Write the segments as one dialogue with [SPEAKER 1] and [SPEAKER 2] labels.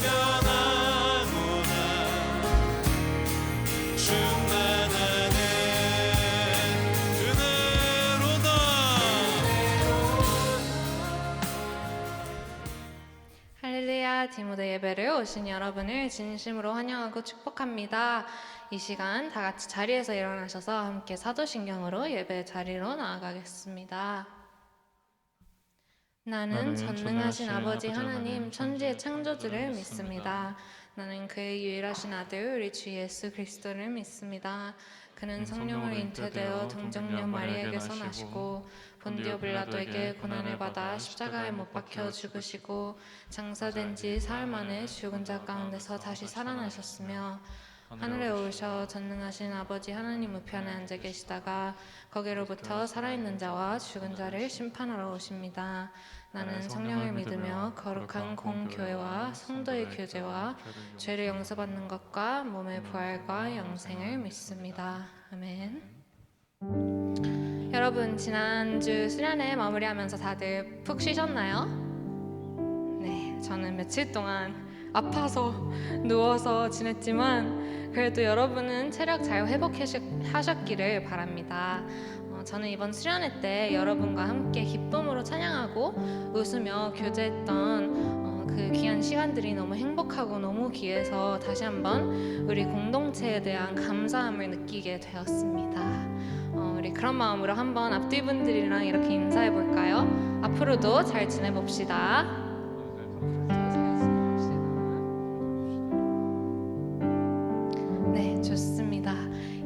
[SPEAKER 1] 충만하구나. 충만하네 은혜로다.
[SPEAKER 2] 할렐루야, 디모데 예배를 오신 여러분을 진심으로 환영하고 축복합니다. 이 시간 다 같이 자리에서 일어나셔서 함께 사도신경으로 예배 자리로 나아가겠습니다. 나는 전능하신 아버지 하나님 천지의 창조주를 믿습니다. 나는 그의 유일하신 아들 우리 주 예수 그리스도를 믿습니다. 그는 성령으로 잉태되어 동정녀 마리아에게서 나시고 본디오 빌라도에게 고난을 받아 십자가에 못 박혀 죽으시고 장사된 지 사흘 만에 죽은 자 가운데서 다시 살아나셨으며 하늘에 오르셔 전능하신 아버지 하나님 우편에 앉아 계시다가 거기로부터 살아있는 자와 죽은 자를 심판하러 오십니다. 나는 성령을 믿으며 거룩한 공교회와 성도의 교제와 죄를 용서받는 것과 몸의 부활과 영생을 믿습니다. 아멘. 여러분, 지난주 수련회 마무리하면서 다들 푹 쉬셨나요? 네, 저는 며칠 동안 아파서 누워서 지냈지만 그래도 여러분은 체력 잘 회복하셨기를 바랍니다. 저는 이번 수련회 때 여러분과 함께 기쁨으로 찬양하고 웃으며 교제했던 그 귀한 시간들이 너무 행복하고 너무 귀해서 다시 한번 우리 공동체에 대한 감사함을 느끼게 되었습니다. 우리 그런 마음으로 한번 앞뒤 분들이랑 이렇게 인사해 볼까요? 앞으로도 잘 지내봅시다. 네, 좋습니다.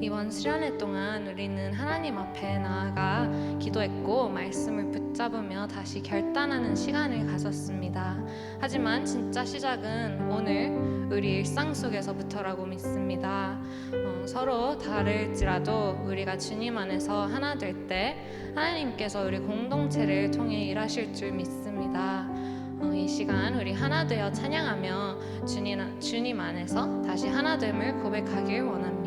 [SPEAKER 2] 이번 수련회 동안 우리는 하나님 앞에 나아가 기도했고 말씀을 붙잡으며 다시 결단하는 시간을 가졌습니다. 하지만 진짜 시작은 오늘 우리 일상 속에서부터라고 믿습니다. 서로 다를지라도 우리가 주님 안에서 하나 될 때 하나님께서 우리 공동체를 통해 일하실 줄 믿습니다. 이 시간 우리 하나 되어 찬양하며 주님 안에서 다시 하나됨을 고백하길 원합니다.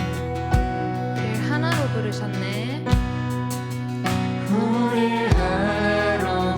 [SPEAKER 2] 우리를 하나로 부르셨네.
[SPEAKER 1] 우리 하나로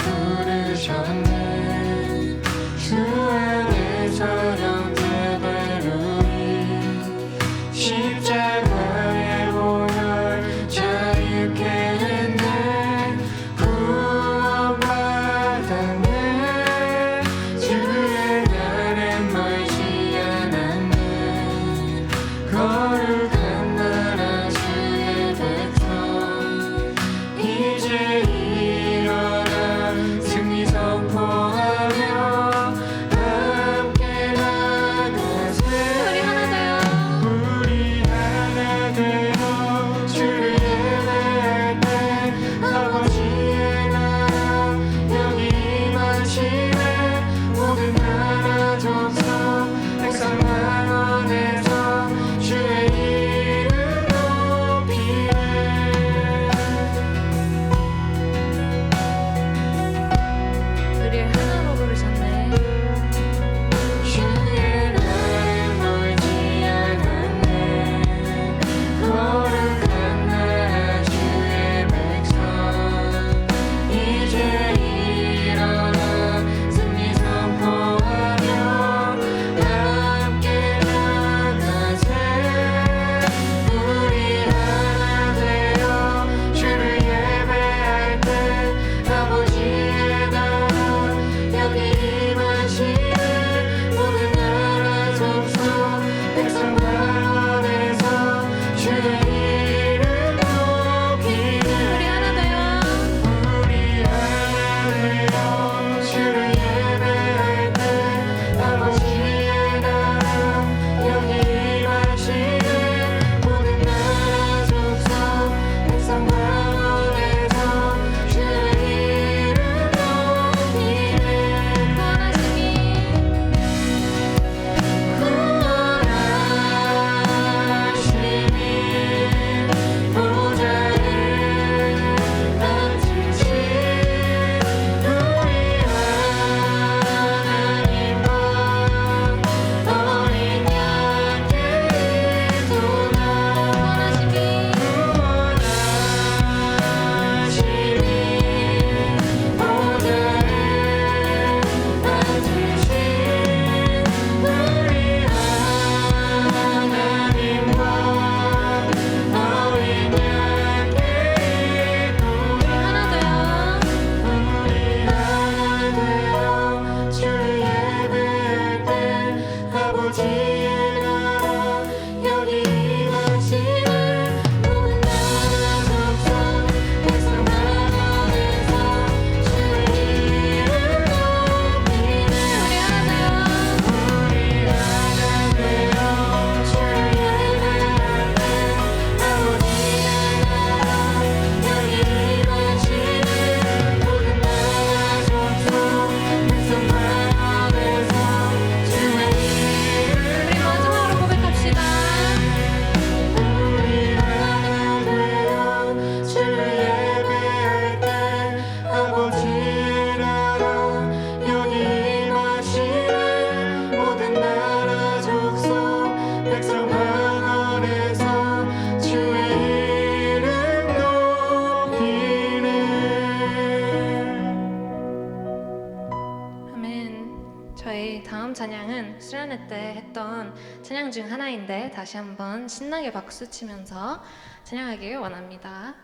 [SPEAKER 2] 찬양은 수련회 때 했던 찬양 중 하나인데 다시 한번 신나게 박수 치면서 찬양하길 원합니다.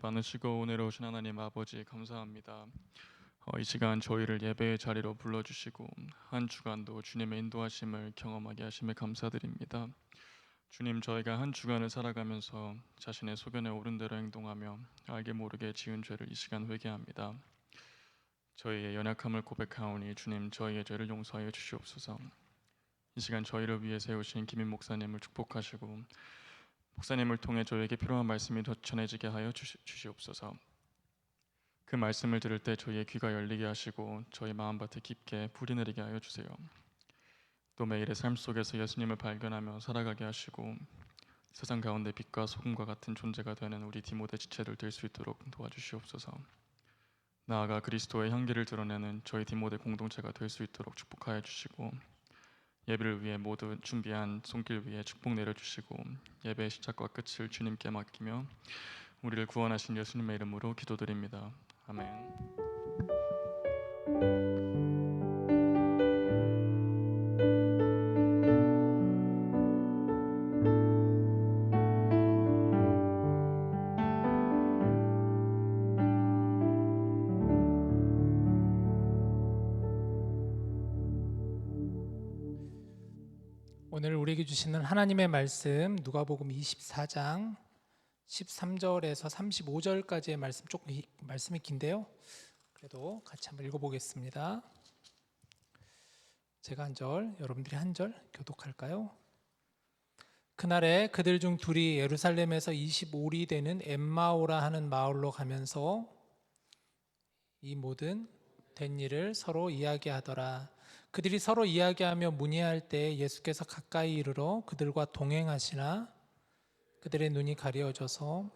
[SPEAKER 1] 많으시고 은혜로우신 하나님 아버지 감사합니다. 이 시간 저희를 예배의 자리로 불러주시고 한 주간도 주님의 인도하심을 경험하게 하심에 감사드립니다. 주님, 저희가 한 주간을 살아가면서 자신의 소견에 옳은 대로 행동하며 알게 모르게 지은 죄를 이 시간 회개합니다. 저희의 연약함을 고백하오니 주님, 저희의 죄를 용서하여 주시옵소서. 이 시간 저희를 위해 세우신 김인 목사님을 축복하시고 목사님을 통해 저에게 필요한 말씀이 더 전해지게 하여 주시옵소서. 그 말씀을 들을 때 저희의 귀가 열리게 하시고 저희 마음밭에 깊게 불이 내리게 하여 주세요. 또 매일의 삶 속에서 예수님을 발견하며 살아가게 하시고 세상 가운데 빛과 소금과 같은 존재가 되는 우리 디모데 지체들 될 수 있도록 도와주시옵소서. 나아가 그리스도의 향기를 드러내는 저희 디모데 공동체가 될 수 있도록 축복하여 주시고 예배를 위해 모두 준비한 손길 위에 축복 내려주시고 예배의 시작과 끝을 주님께 맡기며 우리를 구원하신 예수님의 이름으로 기도드립니다. 아멘.
[SPEAKER 3] 오늘 우리에게 주시는 하나님의 말씀 누가복음 24장 13절에서 35절까지의 말씀, 조금 말씀이 긴데요. 그래도 같이 한번 읽어보겠습니다. 제가 한 절, 여러분들이 한 절 교독할까요? 그날에 그들 중 둘이 예루살렘에서 25리 되는 엠마오라 하는 마을로 가면서 이 모든 된 일을 서로 이야기하더라. 그들이 서로 이야기하며 문의할 때 예수께서 가까이 이르러 그들과 동행하시나 그들의 눈이 가려져서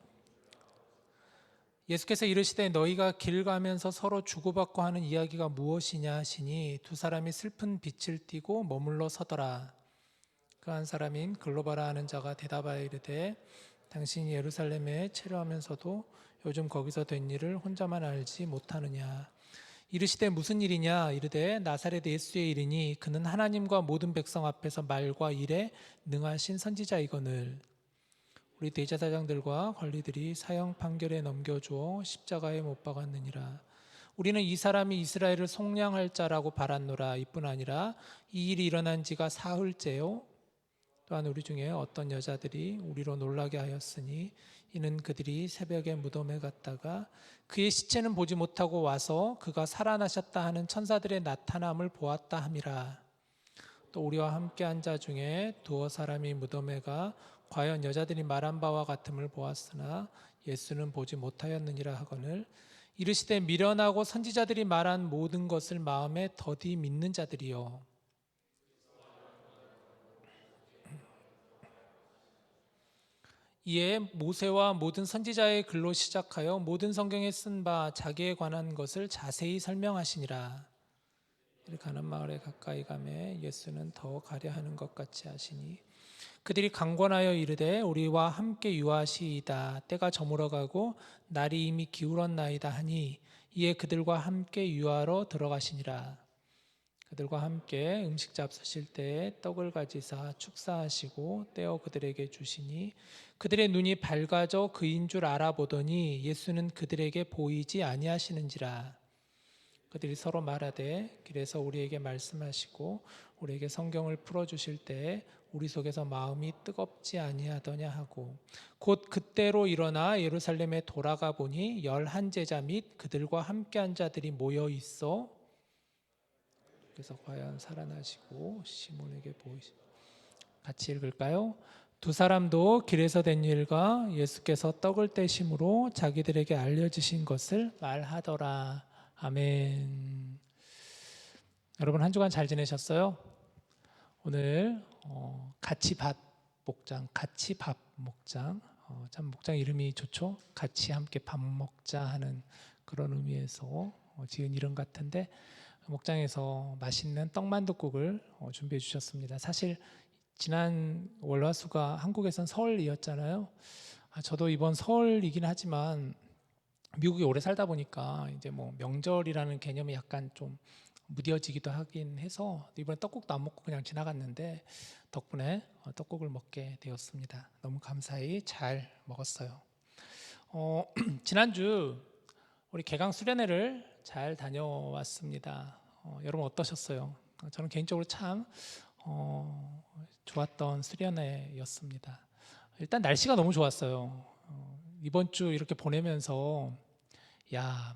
[SPEAKER 3] 예수께서 이르시되 너희가 길 가면서 서로 주고받고 하는 이야기가 무엇이냐 하시니 두 사람이 슬픈 빛을 띠고 머물러 서더라. 그 한 사람인 글로바라 하는 자가 대답하여 이르되 당신이 예루살렘에 체류하면서도 요즘 거기서 된 일을 혼자만 알지 못하느냐. 이르시되 무슨 일이냐. 이르되 나사렛 예수의 일이니 그는 하나님과 모든 백성 앞에서 말과 일에 능하신 선지자이거늘. 우리 대제사장들과 관리들이 사형 판결에 넘겨주어 십자가에 못 박았느니라. 우리는 이 사람이 이스라엘을 속량할 자라고 바랐노라. 이뿐 아니라 이 일이 일어난 지가 사흘째요. 또한 우리 중에 어떤 여자들이 우리로 놀라게 하였으니 이는 그들이 새벽에 무덤에 갔다가 그의 시체는 보지 못하고 와서 그가 살아나셨다 하는 천사들의 나타남을 보았다 함이라. 또 우리와 함께 한 자 중에 두어 사람이 무덤에 가 과연 여자들이 말한 바와 같음을 보았으나 예수는 보지 못하였느니라 하거늘. 이르시되 미련하고 선지자들이 말한 모든 것을 마음에 더디 믿는 자들이요. 이에 모세와 모든 선지자의 글로 시작하여 모든 성경에 쓴 바 자기에 관한 것을 자세히 설명하시니라. 가는 마을에 가까이 가매 예수는 더 가려 하는 것 같이 하시니 그들이 강권하여 이르되 우리와 함께 유하시이다. 때가 저물어가고 날이 이미 기울었나이다 하니 이에 그들과 함께 유하러 들어가시니라. 그들과 함께 음식 잡수실 때에 떡을 가지사 축사하시고 떼어 그들에게 주시니 그들의 눈이 밝아져 그인 줄 알아보더니 예수는 그들에게 보이지 아니하시는지라. 그들이 서로 말하되 길에서 우리에게 말씀하시고 우리에게 성경을 풀어주실 때에 우리 속에서 마음이 뜨겁지 아니하더냐 하고 곧 그때로 일어나 예루살렘에 돌아가 보니 11 제자 및 그들과 함께한 자들이 모여 있어 그래서 과연 살아나시고 시몬에게 보이시. 같이 읽을까요? 두 사람도 길에서 된 일과 예수께서 떡을 떼심으로 자기들에게 알려주신 것을 말하더라. 아멘. 여러분 한 주간 잘 지내셨어요? 오늘 같이 밥 목장, 참 목장 이름이 좋죠? 같이 함께 밥 먹자 하는 그런 의미에서 지은 이름 같은데 목장에서 맛있는 떡만둣국을 준비해 주셨습니다. 사실 지난 월화수가 한국에선 설이었잖아요. 저도 이번 설이긴 하지만 미국에 오래 살다 보니까 이제 뭐 명절이라는 개념이 약간 좀 무뎌지기도 하긴 해서 이번에 떡국도 안 먹고 그냥 지나갔는데 덕분에 떡국을 먹게 되었습니다. 너무 감사히 잘 먹었어요. 지난주 우리 개강 수련회를 잘 다녀왔습니다. 여러분 어떠셨어요? 저는 개인적으로 참 좋았던 수련회였습니다. 일단 날씨가 너무 좋았어요. 이번 주 이렇게 보내면서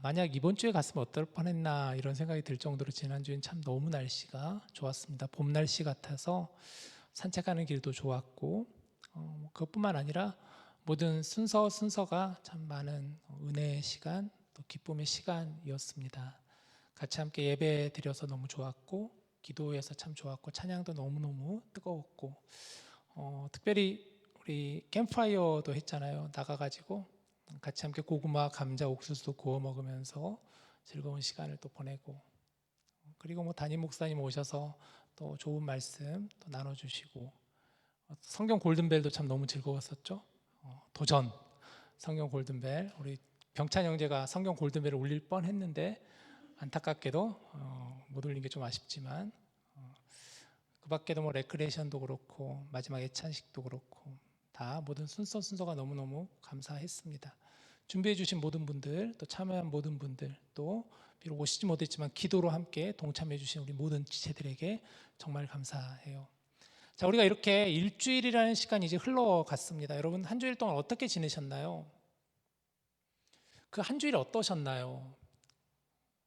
[SPEAKER 3] 만약 이번 주에 갔으면 어떨 뻔했나 이런 생각이 들 정도로 지난주엔 참 너무 날씨가 좋았습니다. 봄 날씨 같아서 산책하는 길도 좋았고 그것뿐만 아니라 모든 순서가 참 많은 은혜의 시간 또 기쁨의 시간이었습니다. 같이 함께 예배 드려서 너무 좋았고 기도해서 참 좋았고 찬양도 너무너무 뜨거웠고 특별히 우리 캠프파이어도 했잖아요. 나가가지고 같이 함께 고구마, 감자, 옥수수 구워 먹으면서 즐거운 시간을 또 보내고 그리고 담임 목사님 오셔서 또 좋은 말씀 또 나눠주시고 성경 골든벨도 참 너무 즐거웠었죠. 도전 성경 골든벨 우리 병찬 형제가 성경 골든벨을 울릴 뻔했는데 안타깝게도 못 울린 게 좀 아쉽지만 그 밖에도 레크레이션도 그렇고 마지막 애찬식도 그렇고 다 모든 순서가 너무너무 감사했습니다. 준비해 주신 모든 분들 또 참여한 모든 분들 또 비록 오시지 못했지만 기도로 함께 동참해 주신 우리 모든 지체들에게 정말 감사해요. 자, 우리가 이렇게 일주일이라는 시간이 이제 흘러갔습니다. 여러분 한 주일 동안 어떻게 지내셨나요? 그 한 주일 어떠셨나요?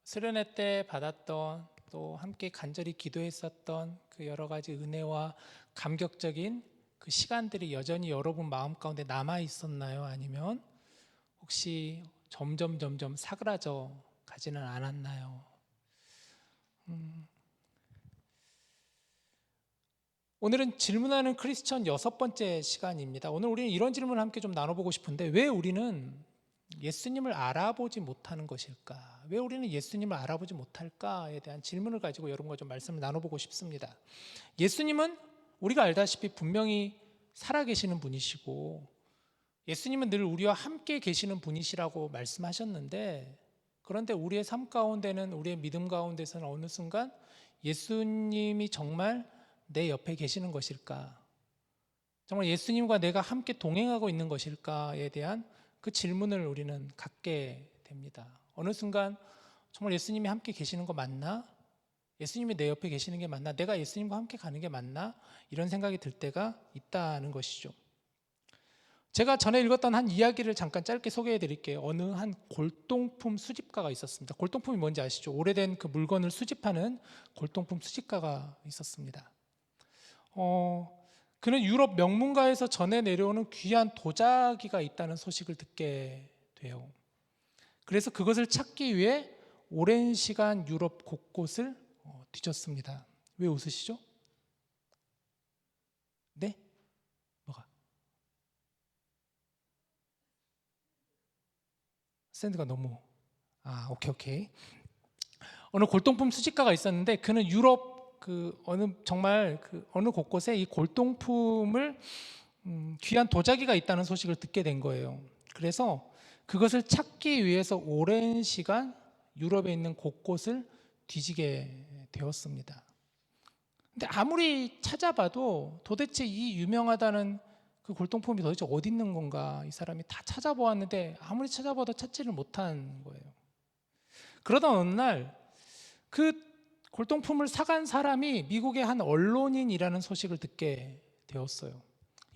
[SPEAKER 3] 수련회 때 받았던 또 함께 간절히 기도했었던 그 여러 가지 은혜와 감격적인 그 시간들이 여전히 여러분 마음 가운데 남아 있었나요? 아니면 혹시 점점 사그라져 가지는 않았나요? 오늘은 질문하는 크리스천 6번째 시간입니다. 오늘 우리는 이런 질문을 함께 좀 나눠보고 싶은데 왜 우리는 예수님을 알아보지 못하는 것일까? 왜 우리는 예수님을 알아보지 못할까에 대한 질문을 가지고 여러분과 좀 말씀을 나눠보고 싶습니다. 예수님은 우리가 알다시피 분명히 살아계시는 분이시고 예수님은 늘 우리와 함께 계시는 분이시라고 말씀하셨는데 그런데 우리의 삶 가운데는 우리의 믿음 가운데서는 어느 순간 예수님이 정말 내 옆에 계시는 것일까? 정말 예수님과 내가 함께 동행하고 있는 것일까에 대한 그 질문을 우리는 갖게 됩니다. 어느 순간 정말 예수님이 함께 계시는 거 맞나? 예수님이 내 옆에 계시는 게 맞나? 내가 예수님과 함께 가는 게 맞나? 이런 생각이 들 때가 있다는 것이죠. 제가 전에 읽었던 한 이야기를 잠깐 짧게 소개해 드릴게요. 어느 한 골동품 수집가가 있었습니다. 골동품이 뭔지 아시죠? 오래된 그 물건을 수집하는 골동품 수집가가 있었습니다. 그는 유럽 명문가에서 전해 내려오는 귀한 도자기가 있다는 소식을 듣게 돼요. 그래서 그것을 찾기 위해 오랜 시간 유럽 곳곳을 뒤졌습니다. 왜 웃으시죠? 네? 뭐가? 샌드가 너무 오케이. 어느 골동품 수집가가 있었는데 그는 유럽 어느 곳곳에 이 골동품을 귀한 도자기가 있다는 소식을 듣게 된 거예요. 그래서 그것을 찾기 위해서 오랜 시간 유럽에 있는 곳곳을 뒤지게 되었습니다. 근데 아무리 찾아봐도 도대체 이 유명하다는 그 골동품이 도대체 어디 있는 건가 이 사람이 다 찾아보았는데 아무리 찾아봐도 찾지를 못한 거예요. 그러던 어느 날 그 골동품을 사간 사람이 미국의 한 언론인이라는 소식을 듣게 되었어요.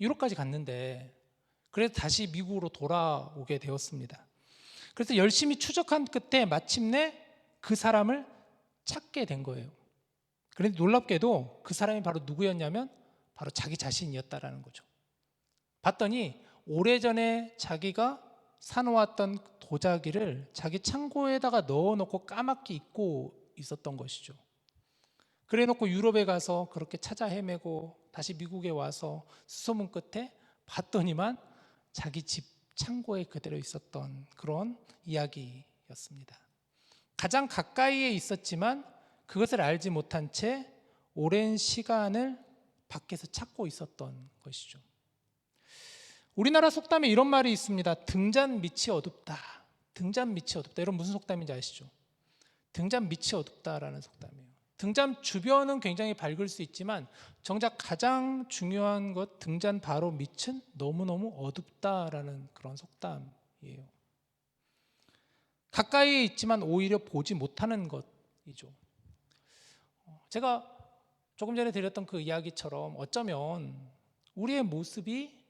[SPEAKER 3] 유럽까지 갔는데 그래서 다시 미국으로 돌아오게 되었습니다. 그래서 열심히 추적한 끝에 마침내 그 사람을 찾게 된 거예요. 그런데 놀랍게도 그 사람이 바로 누구였냐면 바로 자기 자신이었다라는 거죠. 봤더니 오래전에 자기가 사놓았던 도자기를 자기 창고에다가 넣어놓고 까맣게 잊고 있었던 것이죠. 그래놓고 유럽에 가서 그렇게 찾아 헤매고 다시 미국에 와서 수소문 끝에 봤더니만 자기 집 창고에 그대로 있었던 그런 이야기였습니다. 가장 가까이에 있었지만 그것을 알지 못한 채 오랜 시간을 밖에서 찾고 있었던 것이죠. 우리나라 속담에 이런 말이 있습니다. 등잔 밑이 어둡다. 등잔 밑이 어둡다. 이런 무슨 속담인지 아시죠? 등잔 밑이 어둡다라는 속담이에요. 등잔 주변은 굉장히 밝을 수 있지만 정작 가장 중요한 것 등잔 바로 밑은 너무너무 어둡다라는 그런 속담입니다. 것이에요. 가까이에 있지만 오히려 보지 못하는 것이죠. 제가 조금 전에 드렸던 그 이야기처럼 어쩌면 우리의 모습이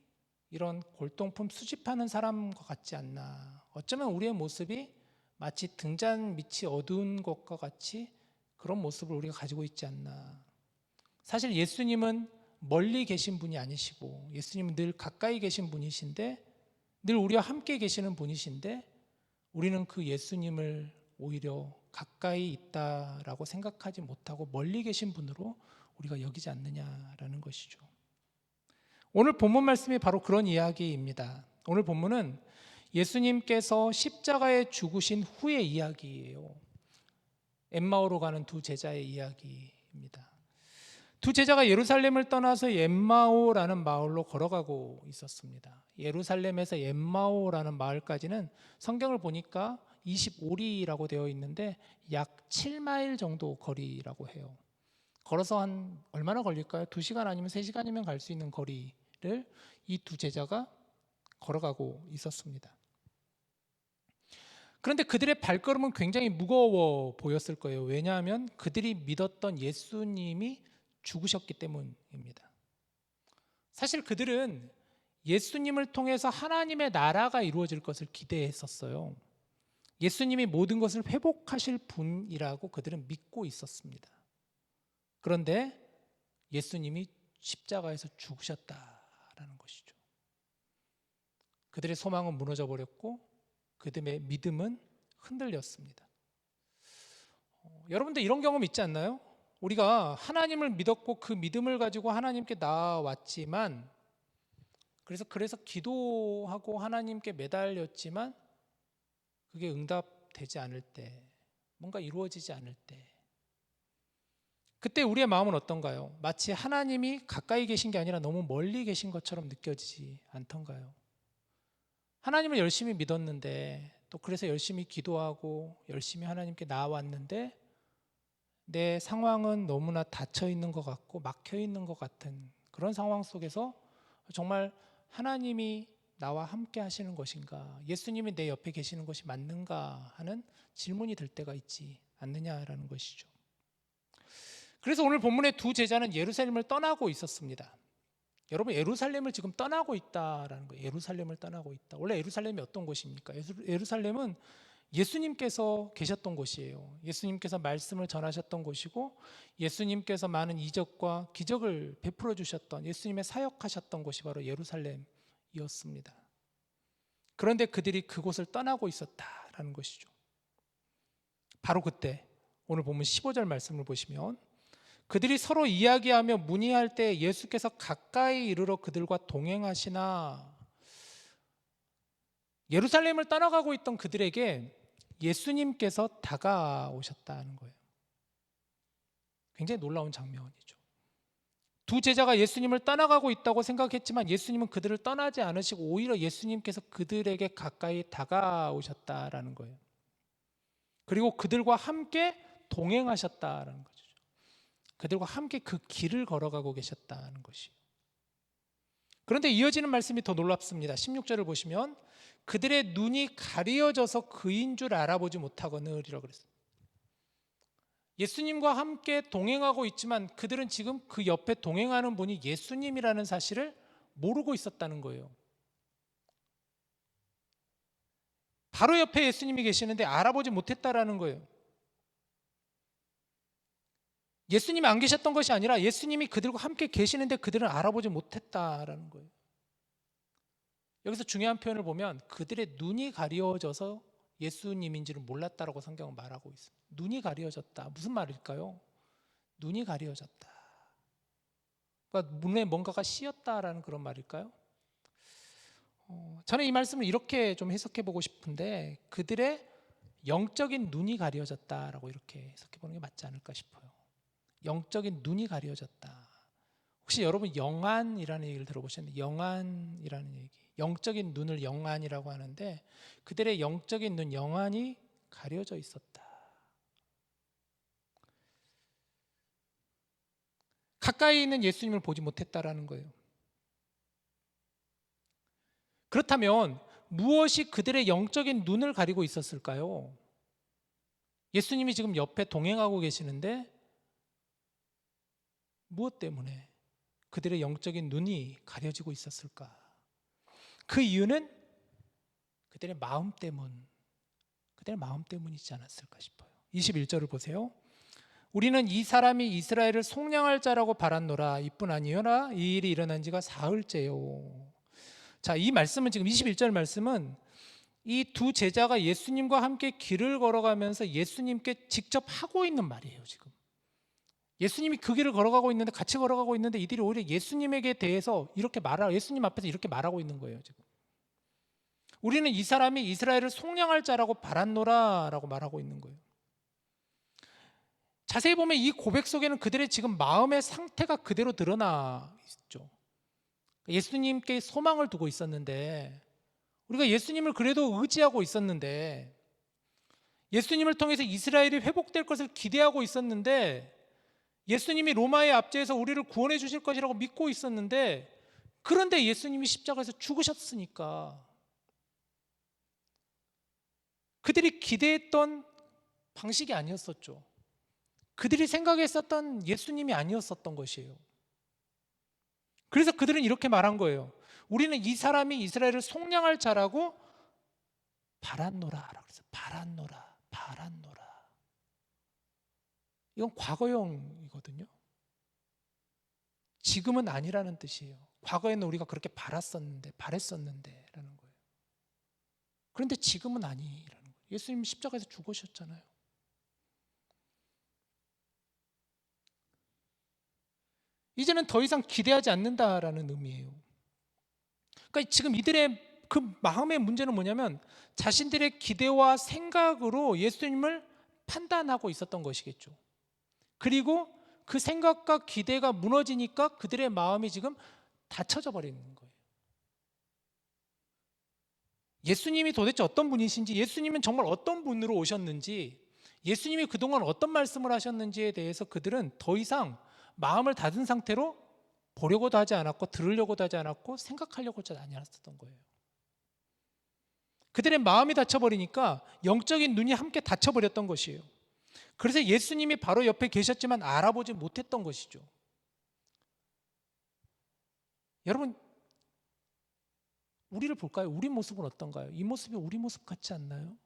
[SPEAKER 3] 이런 골동품 수집하는 사람과 같지 않나. 어쩌면 우리의 모습이 마치 등잔 밑이 어두운 것과 같이 그런 모습을 우리가 가지고 있지 않나. 사실 예수님은 멀리 계신 분이 아니시고 예수님은 늘 가까이 계신 분이신데 늘 우리와 함께 계시는 분이신데 우리는 그 예수님을 오히려 가까이 있다라고 생각하지 못하고 멀리 계신 분으로 우리가 여기지 않느냐라는 것이죠. 오늘 본문 말씀이 바로 그런 이야기입니다. 오늘 본문은 예수님께서 십자가에 죽으신 후의 이야기예요. 엠마오로 가는 두 제자의 이야기입니다. 두 제자가 예루살렘을 떠나서 엠마오라는 마을로 걸어가고 있었습니다. 예루살렘에서 엠마오라는 마을까지는 성경을 보니까 25리라고 되어 있는데 약 7마일 정도 거리라고 해요. 걸어서 한 얼마나 걸릴까요? 2시간 아니면 3시간이면 갈 수 있는 거리를 이 두 제자가 걸어가고 있었습니다. 그런데 그들의 발걸음은 굉장히 무거워 보였을 거예요. 왜냐하면 그들이 믿었던 예수님이 죽으셨기 때문입니다. 사실 그들은 예수님을 통해서 하나님의 나라가 이루어질 것을 기대했었어요. 예수님이 모든 것을 회복하실 분이라고 그들은 믿고 있었습니다. 그런데 예수님이 십자가에서 죽으셨다라는 것이죠. 그들의 소망은 무너져 버렸고 그들의 믿음은 흔들렸습니다. 여러분들 이런 경험 있지 않나요? 우리가 하나님을 믿었고 그 믿음을 가지고 하나님께 나아왔지만 그래서 기도하고 하나님께 매달렸지만 그게 응답되지 않을 때, 뭔가 이루어지지 않을 때 그때 우리의 마음은 어떤가요? 마치 하나님이 가까이 계신 게 아니라 너무 멀리 계신 것처럼 느껴지지 않던가요? 하나님을 열심히 믿었는데 또 그래서 열심히 기도하고 열심히 하나님께 나아왔는데 내 상황은 너무나 닫혀 있는 것 같고 막혀 있는 것 같은 그런 상황 속에서 정말 하나님이 나와 함께 하시는 것인가, 예수님이 내 옆에 계시는 것이 맞는가 하는 질문이 들 때가 있지 않느냐라는 것이죠. 그래서 오늘 본문의 두 제자는 예루살렘을 떠나고 있었습니다. 여러분, 예루살렘을 지금 떠나고 있다라는 거예요. 예루살렘을 떠나고 있다. 원래 예루살렘이 어떤 곳입니까? 예루살렘은 예수님께서 계셨던 곳이에요. 예수님께서 말씀을 전하셨던 곳이고 예수님께서 많은 이적과 기적을 베풀어 주셨던, 예수님의 사역하셨던 곳이 바로 예루살렘이었습니다. 그런데 그들이 그곳을 떠나고 있었다라는 것이죠. 바로 그때 오늘 보면 15절 말씀을 보시면 그들이 서로 이야기하며 문의할 때 예수께서 가까이 이르러 그들과 동행하시나. 예루살렘을 떠나가고 있던 그들에게 예수님께서 다가오셨다는 거예요. 굉장히 놀라운 장면이죠. 두 제자가 예수님을 떠나가고 있다고 생각했지만 예수님은 그들을 떠나지 않으시고 오히려 예수님께서 그들에게 가까이 다가오셨다라는 거예요. 그리고 그들과 함께 동행하셨다라는 거죠. 그들과 함께 그 길을 걸어가고 계셨다는 것이에요. 그런데 이어지는 말씀이 더 놀랍습니다. 16절을 보시면 그들의 눈이 가려져서 그인 줄 알아보지 못하거늘이라고 그랬어요. 예수님과 함께 동행하고 있지만 그들은 지금 그 옆에 동행하는 분이 예수님이라는 사실을 모르고 있었다는 거예요. 바로 옆에 예수님이 계시는데 알아보지 못했다라는 거예요. 예수님이 안 계셨던 것이 아니라 예수님이 그들과 함께 계시는데 그들은 알아보지 못했다라는 거예요. 여기서 중요한 표현을 보면 그들의 눈이 가려져서 예수님인지를 몰랐다라고 성경은 말하고 있어요. 눈이 가려졌다. 무슨 말일까요? 눈이 가려졌다. 그러니까 눈에 뭔가가 씌었다라는 그런 말일까요? 저는 이 말씀을 이렇게 좀 해석해 보고 싶은데 그들의 영적인 눈이 가려졌다라고 이렇게 해석해 보는 게 맞지 않을까 싶어요. 영적인 눈이 가려졌다. 혹시 여러분 영안이라는 얘기를 들어보셨나요? 영안이라는 얘기. 영적인 눈을 영안이라고 하는데 그들의 영적인 눈, 영안이 가려져 있었다. 가까이 있는 예수님을 보지 못했다라는 거예요. 그렇다면 무엇이 그들의 영적인 눈을 가리고 있었을까요? 예수님이 지금 옆에 동행하고 계시는데 무엇 때문에 그들의 영적인 눈이 가려지고 있었을까? 그 이유는 그들의 마음 때문이지 않았을까 싶어요. 21절을 보세요. 우리는 이 사람이 이스라엘을 속량할 자라고 바랐노라. 이뿐 아니요라 이 일이 일어난 지가 사흘째요. 자, 이 말씀은 지금 21절 말씀은 이 두 제자가 예수님과 함께 길을 걸어가면서 예수님께 직접 하고 있는 말이에요. 지금 예수님이 그 길을 걸어가고 있는데, 같이 걸어가고 있는데 이들이 오히려 예수님에게 대해서 이렇게 예수님 앞에서 이렇게 말하고 있는 거예요. 지금 우리는 이 사람이 이스라엘을 속량할 자라고 바랐노라 라고 말하고 있는 거예요. 자세히 보면 이 고백 속에는 그들의 지금 마음의 상태가 그대로 드러나 있죠. 예수님께 소망을 두고 있었는데, 우리가 예수님을 그래도 의지하고 있었는데, 예수님을 통해서 이스라엘이 회복될 것을 기대하고 있었는데, 예수님이 로마의 압제에서 우리를 구원해 주실 것이라고 믿고 있었는데, 그런데 예수님이 십자가에서 죽으셨으니까 그들이 기대했던 방식이 아니었었죠. 그들이 생각했었던 예수님이 아니었었던 것이에요. 그래서 그들은 이렇게 말한 거예요. 우리는 이 사람이 이스라엘을 속량할 자라고 바랐노라. 그래서 바랐노라. 이건 과거형이거든요. 지금은 아니라는 뜻이에요. 과거에는 우리가 그렇게 바랬었는데 라는 거예요. 그런데 지금은 아니라는 거예요. 예수님 십자가에서 죽으셨잖아요. 이제는 더 이상 기대하지 않는다라는 의미예요. 그러니까 지금 이들의 그 마음의 문제는 뭐냐면, 자신들의 기대와 생각으로 예수님을 판단하고 있었던 것이겠죠. 그리고 그 생각과 기대가 무너지니까 그들의 마음이 지금 닫혀져 버리는 거예요. 예수님이 도대체 어떤 분이신지, 예수님은 정말 어떤 분으로 오셨는지, 예수님이 그동안 어떤 말씀을 하셨는지에 대해서 그들은 더 이상 마음을 닫은 상태로 보려고도 하지 않았고, 들으려고도 하지 않았고, 생각하려고도 하지 않았던 거예요. 그들의 마음이 닫혀버리니까 영적인 눈이 함께 닫혀버렸던 것이에요. 그래서 예수님이 바로 옆에 계셨지만 알아보지 못했던 것이죠. 여러분, 우리를 볼까요? 우리 모습은 어떤가요? 이 모습이 우리 모습 같지 않나요?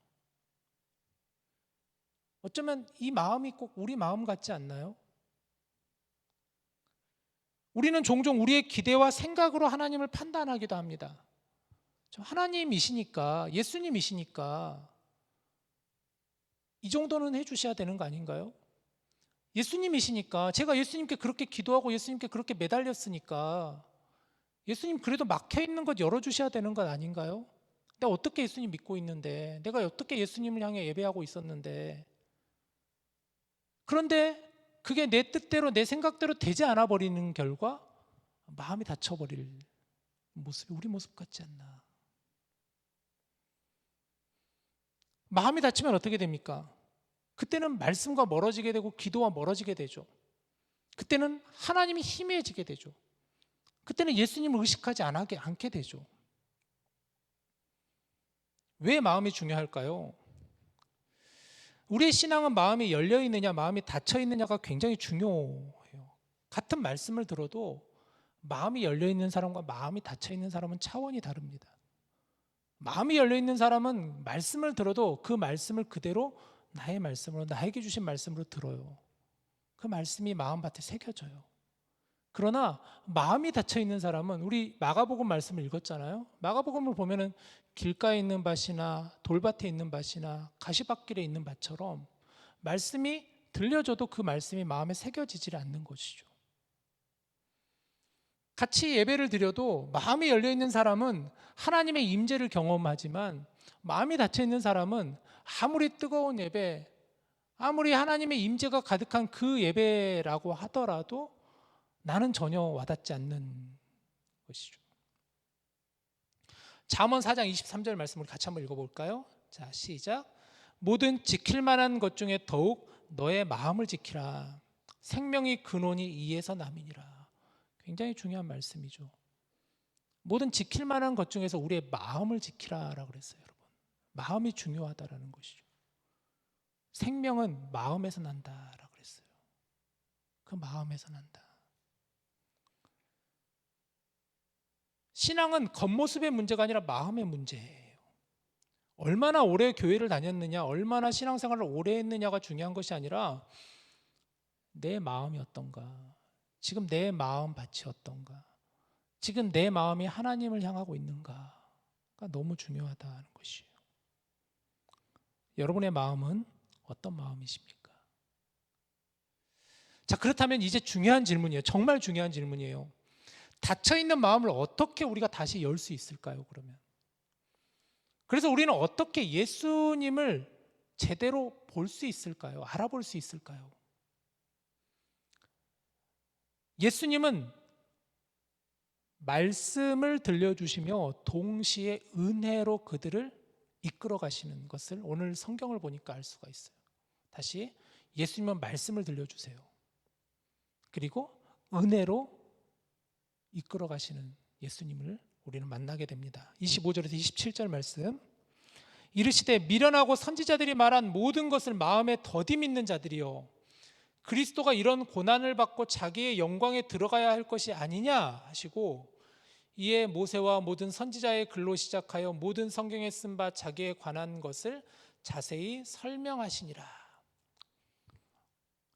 [SPEAKER 3] 어쩌면 이 마음이 꼭 우리 마음 같지 않나요? 우리는 종종 우리의 기대와 생각으로 하나님을 판단하기도 합니다. 하나님이시니까, 예수님이시니까 이 정도는 해주셔야 되는 거 아닌가요? 예수님이시니까, 제가 예수님께 그렇게 기도하고 예수님께 그렇게 매달렸으니까 예수님 그래도 막혀있는 것 열어주셔야 되는 것 아닌가요? 내가 어떻게 예수님 믿고 있는데, 내가 어떻게 예수님을 향해 예배하고 있었는데, 그런데 그게 내 뜻대로 내 생각대로 되지 않아 버리는 결과 마음이 닫혀버릴 모습이 우리 모습 같지 않나. 마음이 닫히면 어떻게 됩니까? 그때는 말씀과 멀어지게 되고 기도와 멀어지게 되죠. 그때는 하나님이 희미해지게 되죠. 그때는 예수님을 의식하지 않게 되죠. 왜 마음이 중요할까요? 우리의 신앙은 마음이 열려 있느냐, 마음이 닫혀 있느냐가 굉장히 중요해요. 같은 말씀을 들어도 마음이 열려 있는 사람과 마음이 닫혀 있는 사람은 차원이 다릅니다. 마음이 열려 있는 사람은 말씀을 들어도 그 말씀을 그대로 나의 말씀으로, 나에게 주신 말씀으로 들어요. 그 말씀이 마음밭에 새겨져요. 그러나 마음이 닫혀 있는 사람은, 우리 마가복음 말씀을 읽었잖아요. 마가복음을 보면은 길가에 있는 밭이나 돌밭에 있는 밭이나 가시밭길에 있는 밭처럼 말씀이 들려줘도 그 말씀이 마음에 새겨지지 않는 것이죠. 같이 예배를 드려도 마음이 열려 있는 사람은 하나님의 임재를 경험하지만, 마음이 닫혀 있는 사람은 아무리 뜨거운 예배, 아무리 하나님의 임재가 가득한 그 예배라고 하더라도 나는 전혀 와닿지 않는 것이죠. 잠언 4장 23절 말씀을 같이 한번 읽어볼까요? 자, 시작. 모든 지킬 만한 것 중에 더욱 너의 마음을 지키라. 생명의 근원이 이에서 남이니라. 굉장히 중요한 말씀이죠. 모든 지킬 만한 것 중에서 우리의 마음을 지키라라고 그랬어요, 여러분. 마음이 중요하다라는 것이죠. 생명은 마음에서 난다라고 그랬어요. 그 마음에서 난다. 신앙은 겉모습의 문제가 아니라 마음의 문제예요. 얼마나 오래 교회를 다녔느냐, 얼마나 신앙생활을 오래 했느냐가 중요한 것이 아니라 내 마음이 어떤가, 지금 내 마음 밭이 어떤가, 지금 내 마음이 하나님을 향하고 있는가가 너무 중요하다는 것이에요. 여러분의 마음은 어떤 마음이십니까? 자, 그렇다면 이제 중요한 질문이에요. 정말 중요한 질문이에요. 닫혀있는 마음을 어떻게 우리가 다시 열 수 있을까요, 그러면? 그래서 우리는 어떻게 예수님을 제대로 볼 수 있을까요? 알아볼 수 있을까요? 예수님은 말씀을 들려주시며 동시에 은혜로 그들을 이끌어 가시는 것을 오늘 성경을 보니까 알 수가 있어요. 다시, 예수님은 말씀을 들려주세요. 그리고 은혜로 이끌어 가시는 예수님을 우리는 만나게 됩니다. 25절에서 27절 말씀. 이르시되 미련하고 선지자들이 말한 모든 것을 마음에 더디 믿는 자들이요, 그리스도가 이런 고난을 받고 자기의 영광에 들어가야 할 것이 아니냐 하시고, 이에 모세와 모든 선지자의 글로 시작하여 모든 성경에 쓴 바 자기에 관한 것을 자세히 설명하시니라.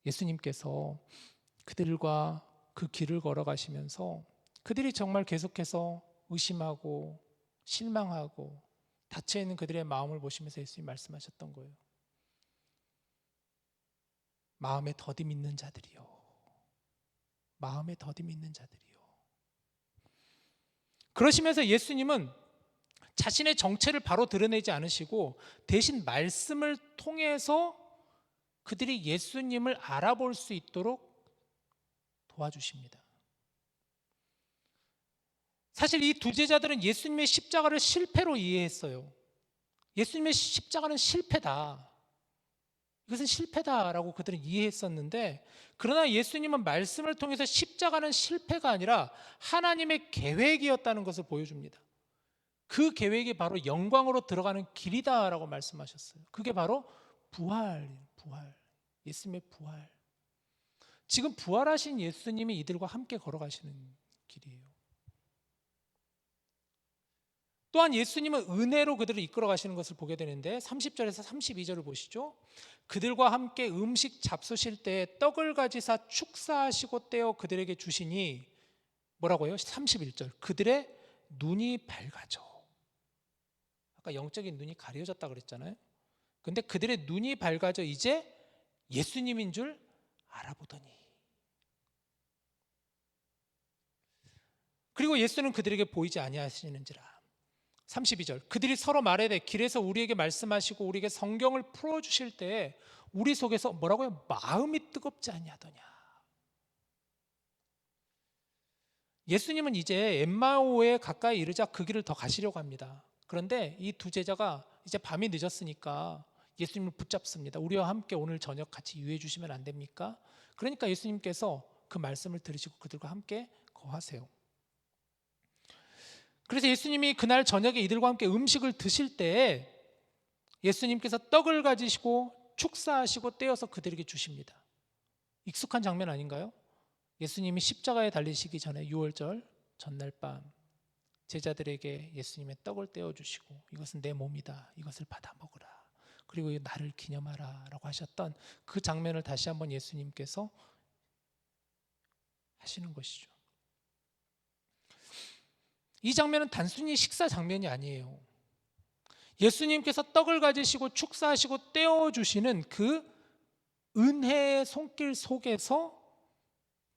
[SPEAKER 3] 예수님께서 그들과 그 길을 걸어가시면서 그들이 정말 계속해서 의심하고 실망하고 닫혀있는 그들의 마음을 보시면서 예수님이 말씀하셨던 거예요. 마음에 더디 믿는 자들이요, 마음에 더디 믿는 자들이요. 그러시면서 예수님은 자신의 정체를 바로 드러내지 않으시고 대신 말씀을 통해서 그들이 예수님을 알아볼 수 있도록 도와주십니다. 사실 이 두 제자들은 예수님의 십자가를 실패로 이해했어요. 예수님의 십자가는 실패다, 이것은 실패다라고 그들은 이해했었는데, 그러나 예수님은 말씀을 통해서 십자가는 실패가 아니라 하나님의 계획이었다는 것을 보여줍니다. 그 계획이 바로 영광으로 들어가는 길이다라고 말씀하셨어요. 그게 바로 부활. 예수님의 부활. 지금 부활하신 예수님이 이들과 함께 걸어가시는 길이에요. 또한 예수님은 은혜로 그들을 이끌어 가시는 것을 보게 되는데, 30절에서 32절을 보시죠. 그들과 함께 음식 잡수실 때 떡을 가지사 축사하시고 떼어 그들에게 주시니, 뭐라고요? 31절, 그들의 눈이 밝아져. 아까 영적인 눈이 가려졌다 그랬잖아요. 근데 그들의 눈이 밝아져 이제 예수님인 줄 알아보더니. 그리고 예수는 그들에게 보이지 아니하시는지라. 32절, 그들이 서로 말하되 길에서 우리에게 말씀하시고 우리에게 성경을 풀어주실 때 우리 속에서 뭐라고요? 마음이 뜨겁지 아니하더냐. 예수님은 이제 엠마오에 가까이 이르자 그 길을 더 가시려고 합니다. 그런데 이 두 제자가 이제 밤이 늦었으니까 예수님을 붙잡습니다. 우리와 함께 오늘 저녁 같이 유해 주시면 안 됩니까? 그러니까 예수님께서 그 말씀을 들으시고 그들과 함께 거하세요. 그래서 예수님이 그날 저녁에 이들과 함께 음식을 드실 때 예수님께서 떡을 가지시고 축사하시고 떼어서 그들에게 주십니다. 익숙한 장면 아닌가요? 예수님이 십자가에 달리시기 전에 유월절 전날 밤 제자들에게 예수님의 떡을 떼어주시고 이것은 내 몸이다, 이것을 받아 먹으라, 그리고 나를 기념하라 라고 하셨던 그 장면을 다시 한번 예수님께서 하시는 것이죠. 이 장면은 단순히 식사 장면이 아니에요. 예수님께서 떡을 가지시고 축사하시고 떼어주시는 그 은혜의 손길 속에서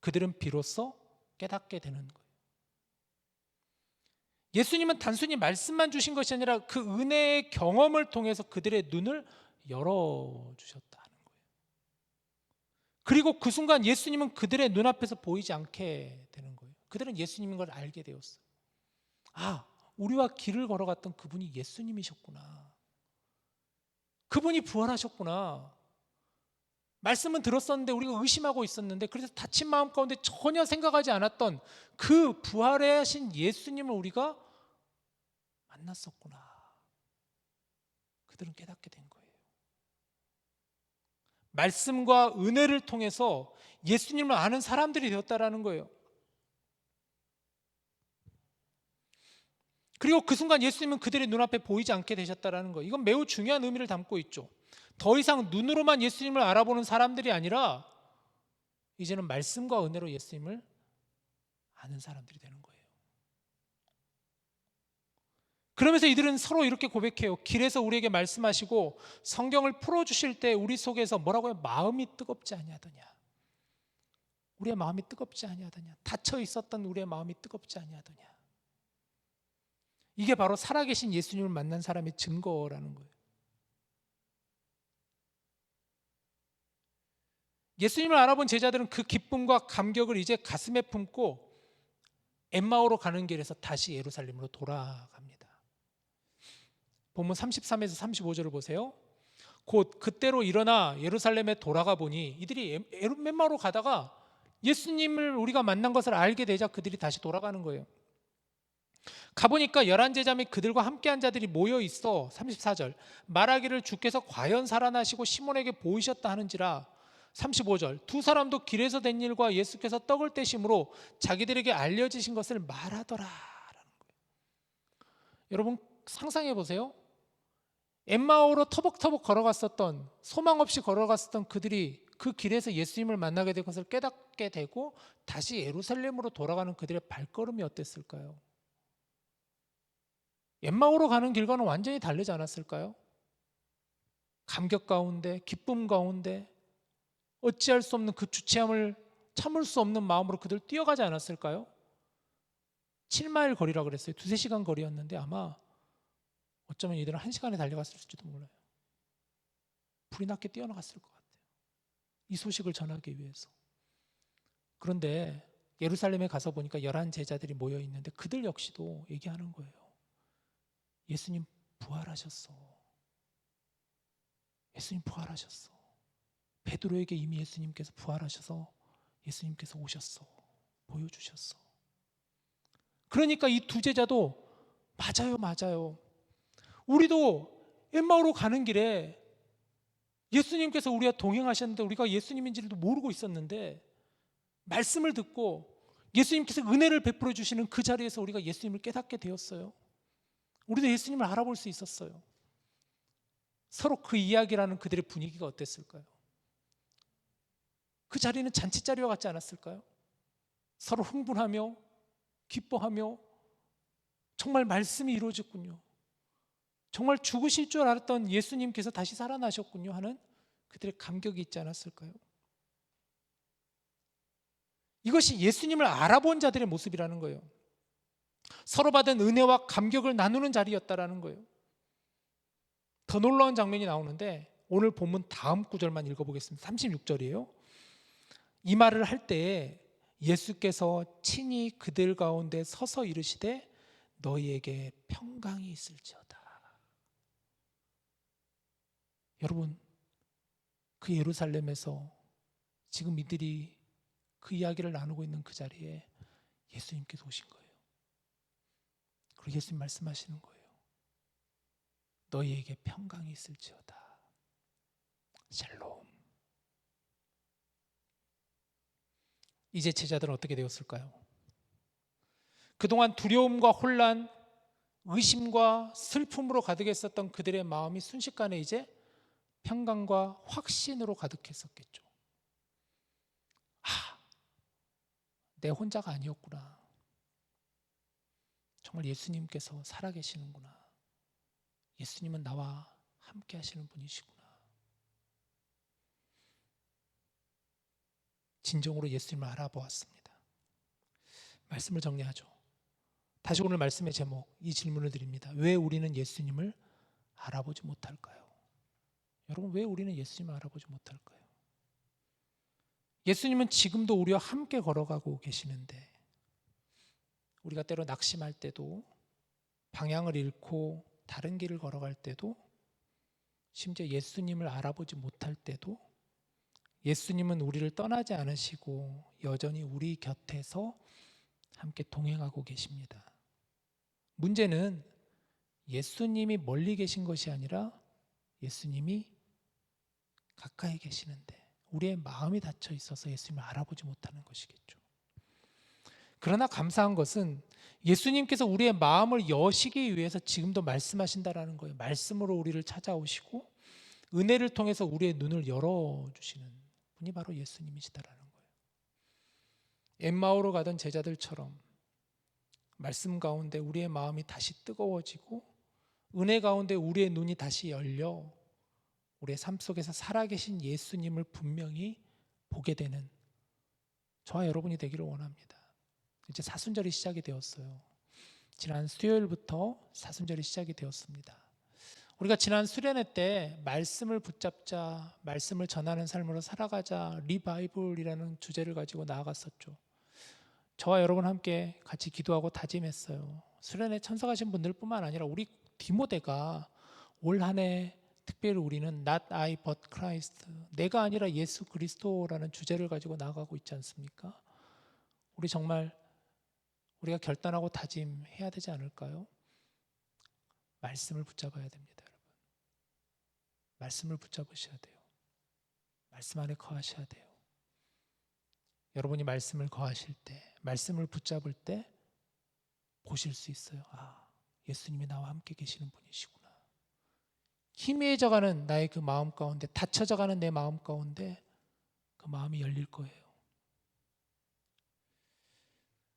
[SPEAKER 3] 그들은 비로소 깨닫게 되는 거예요. 예수님은 단순히 말씀만 주신 것이 아니라 그 은혜의 경험을 통해서 그들의 눈을 열어주셨다는 거예요. 그리고 그 순간 예수님은 그들의 눈앞에서 보이지 않게 되는 거예요. 그들은 예수님인 걸 알게 되었어요. 아, 우리와 길을 걸어갔던 그분이 예수님이셨구나. 그분이 부활하셨구나. 말씀은 들었었는데 우리가 의심하고 있었는데, 그래서 다친 마음 가운데 전혀 생각하지 않았던 그 부활하신 예수님을 우리가 만났었구나. 그들은 깨닫게 된 거예요. 말씀과 은혜를 통해서 예수님을 아는 사람들이 되었다라는 거예요. 그리고 그 순간 예수님은 그들의 눈앞에 보이지 않게 되셨다라는 거예요. 이건 매우 중요한 의미를 담고 있죠. 더 이상 눈으로만 예수님을 알아보는 사람들이 아니라 이제는 말씀과 은혜로 예수님을 아는 사람들이 되는 거예요. 그러면서 이들은 서로 이렇게 고백해요. 길에서 우리에게 말씀하시고 성경을 풀어주실 때 우리 속에서 뭐라고요? 마음이 뜨겁지 아니하더냐. 우리의 마음이 뜨겁지 아니하더냐. 닫혀 있었던 우리의 마음이 뜨겁지 아니하더냐. 이게 바로 살아계신 예수님을 만난 사람의 증거라는 거예요. 예수님을 알아본 제자들은 그 기쁨과 감격을 이제 가슴에 품고 엠마오로 가는 길에서 다시 예루살렘으로 돌아갑니다. 본문 33에서 35절을 보세요. 곧 그때로 일어나 예루살렘에 돌아가 보니 이들이 엠마오로 가다가 예수님을 우리가 만난 것을 알게 되자 그들이 다시 돌아가는 거예요. 가보니까 11제자 및 그들과 함께한 자들이 모여 있어 34절 말하기를 주께서 과연 살아나시고 시몬에게 보이셨다 하는지라. 35절 두 사람도 길에서 된 일과 예수께서 떡을 떼심으로 자기들에게 알려지신 것을 말하더라 라는 거예요. 여러분 상상해 보세요. 엠마오로 터벅터벅 걸어갔었던, 소망 없이 걸어갔었던 그들이 그 길에서 예수님을 만나게 된 것을 깨닫게 되고 다시 예루살렘으로 돌아가는 그들의 발걸음이 어땠을까요? 엠마오로 가는 길과는 완전히 다르지 않았을까요? 감격 가운데, 기쁨 가운데 어찌할 수 없는 그 주체함을 참을 수 없는 마음으로 그들 뛰어가지 않았을까요? 7마일 거리라 그랬어요. 2-3시간 거리였는데 아마 어쩌면 이들은 1시간에 달려갔을지도 몰라요. 불이 났게 뛰어나갔을 것 같아요. 이 소식을 전하기 위해서. 그런데 예루살렘에 가서 보니까 11제자들이 모여 있는데 그들 역시도 얘기하는 거예요. 예수님 부활하셨어. 예수님 부활하셨어. 베드로에게 이미 예수님께서 부활하셔서 예수님께서 오셨어. 보여주셨어. 그러니까 이 두 제자도 맞아요. 우리도 엠마오로 가는 길에 예수님께서 우리와 동행하셨는데 우리가 예수님인지도 모르고 있었는데 말씀을 듣고 예수님께서 은혜를 베풀어 주시는 그 자리에서 우리가 예수님을 깨닫게 되었어요. 우리도 예수님을 알아볼 수 있었어요. 서로 그 이야기라는 그들의 분위기가 어땠을까요? 그 자리는 잔치자리와 같지 않았을까요? 서로 흥분하며 기뻐하며 정말 말씀이 이루어졌군요. 정말 죽으실 줄 알았던 예수님께서 다시 살아나셨군요 하는 그들의 감격이 있지 않았을까요? 이것이 예수님을 알아본 자들의 모습이라는 거예요. 서로 받은 은혜와 감격을 나누는 자리였다라는 거예요. 더 놀라운 장면이 나오는데 오늘 본문 다음 구절만 읽어보겠습니다. 36절이에요. 이 말을 할 때에 예수께서 친히 그들 가운데 서서 이르시되 너희에게 평강이 있을지어다. 여러분, 그 예루살렘에서 지금 이들이 그 이야기를 나누고 있는 그 자리에 예수님께서 오신 거예요. 그리고 예수님 말씀하시는 거예요. 너희에게 평강이 있을지어다. 샬롬. 이제 제자들은 어떻게 되었을까요? 그동안 두려움과 혼란, 의심과 슬픔으로 가득했었던 그들의 마음이 순식간에 이제 평강과 확신으로 가득했었겠죠. 내 혼자가 아니었구나. 정말 예수님께서 살아계시는구나. 예수님은 나와 함께 하시는 분이시구나. 진정으로 예수님을 알아보았습니다. 말씀을 정리하죠. 다시 오늘 말씀의 제목, 이 질문을 드립니다. 왜 우리는 예수님을 알아보지 못할까요? 여러분, 왜 우리는 예수님을 알아보지 못할까요? 예수님은 지금도 우리와 함께 걸어가고 계시는데 우리가 때로 낙심할 때도, 방향을 잃고 다른 길을 걸어갈 때도, 심지어 예수님을 알아보지 못할 때도 예수님은 우리를 떠나지 않으시고 여전히 우리 곁에서 함께 동행하고 계십니다. 문제는 예수님이 멀리 계신 것이 아니라 예수님이 가까이 계시는데 우리의 마음이 닫혀 있어서 예수님을 알아보지 못하는 것이겠죠. 그러나 감사한 것은 예수님께서 우리의 마음을 여시기 위해서 지금도 말씀하신다라는 거예요. 말씀으로 우리를 찾아오시고 은혜를 통해서 우리의 눈을 열어주시는 분이 바로 예수님이시다라는 거예요. 엠마오로 가던 제자들처럼 말씀 가운데 우리의 마음이 다시 뜨거워지고 은혜 가운데 우리의 눈이 다시 열려 우리의 삶 속에서 살아계신 예수님을 분명히 보게 되는 저와 여러분이 되기를 원합니다. 이제 사순절이 시작이 되었어요. 지난 수요일부터 사순절이 시작이 되었습니다. 우리가 지난 수련회 때 말씀을 붙잡자, 말씀을 전하는 삶으로 살아가자, 리바이블이라는 주제를 가지고 나아갔었죠. 저와 여러분 함께 같이 기도하고 다짐했어요. 수련회 참석하신 분들뿐만 아니라 우리 디모데가 올 한 해 특별히 우리는 Not I but Christ, 내가 아니라 예수 그리스도라는 주제를 가지고 나아가고 있지 않습니까? 우리 정말 우리가 결단하고 다짐해야 되지 않을까요? 말씀을 붙잡아야 됩니다, 여러분. 말씀을 붙잡으셔야 돼요. 말씀 안에 거하셔야 돼요. 여러분이 말씀을 거하실 때, 말씀을 붙잡을 때 보실 수 있어요. 아, 예수님이 나와 함께 계시는 분이시구나. 희미해져가는 나의 그 마음 가운데, 닫혀져가는 내 마음 가운데 그 마음이 열릴 거예요.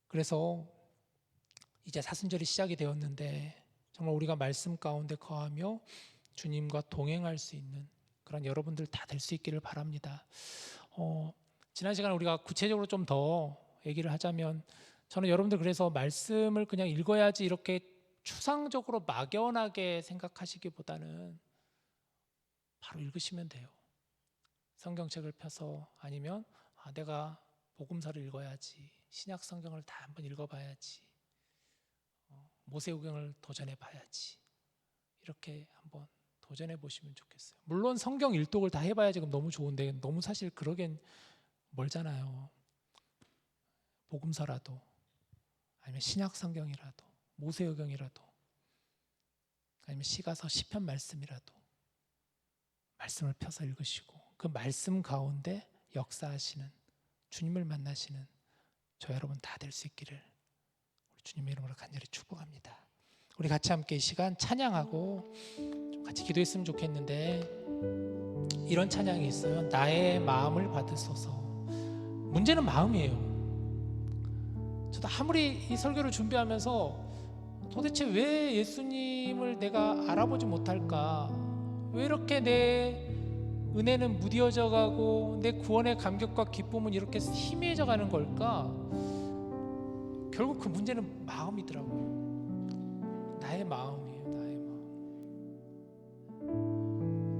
[SPEAKER 3] 그래서 이제 사순절이 시작이 되었는데 정말 우리가 말씀 가운데 거하며 주님과 동행할 수 있는 그런 여러분들 다 될 수 있기를 바랍니다. 지난 시간에 우리가 구체적으로 좀 더 얘기를 하자면 저는 여러분들 그래서 말씀을 그냥 읽어야지 이렇게 추상적으로 막연하게 생각하시기보다는 바로 읽으시면 돼요. 성경책을 펴서 아니면 내가 복음서를 읽어야지, 신약 성경을 다 한번 읽어봐야지, 모세오경을 도전해봐야지, 이렇게 한번 도전해 보시면 좋겠어요. 물론 성경 일독을 다 해봐야 지금 너무 좋은데 너무 사실 그러긴 멀잖아요. 복음서라도 아니면 신약 성경이라도 모세오경이라도 아니면 시가서 시편 말씀이라도 말씀을 펴서 읽으시고 그 말씀 가운데 역사하시는 주님을 만나시는 저 여러분 다 될 수 있기를 우리 주님의 이름으로 간절히 축복합니다. 우리 같이 함께 이 시간 찬양하고 좀 같이 기도했으면 좋겠는데 이런 찬양이 있어요. 나의 마음을 받으소서. 문제는 마음이에요. 저도 아무리 이 설교를 준비하면서 도대체 왜 예수님을 내가 알아보지 못할까? 왜 이렇게 내 은혜는 무뎌져 가고 내 구원의 감격과 기쁨은 이렇게 희미해져 가는 걸까? 결국 그 문제는 마음이더라고요. 나의 마음이에요. 나의 마음.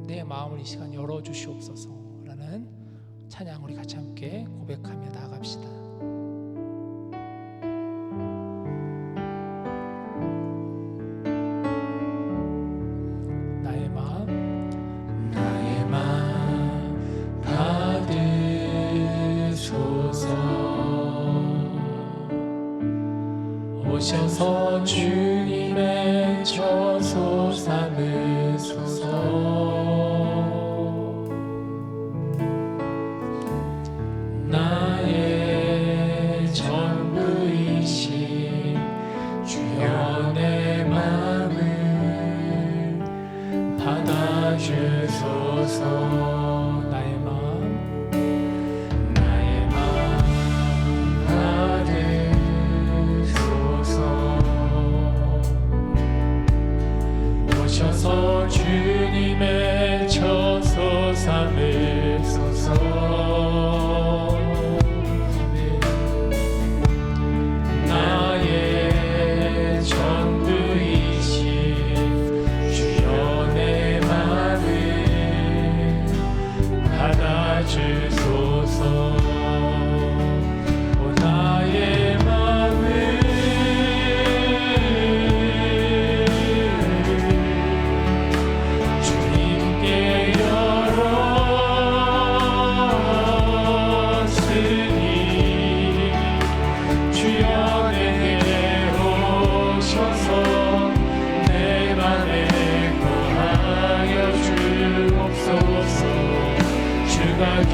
[SPEAKER 3] 내 마음을 이 시간 열어주시옵소서라는 찬양 우리 같이 함께 고백하며 나아갑시다.
[SPEAKER 4] 오셔서 주님의 처소 삼으소서. 나의 전부이신 주여 내 마음을 받아주소서. 서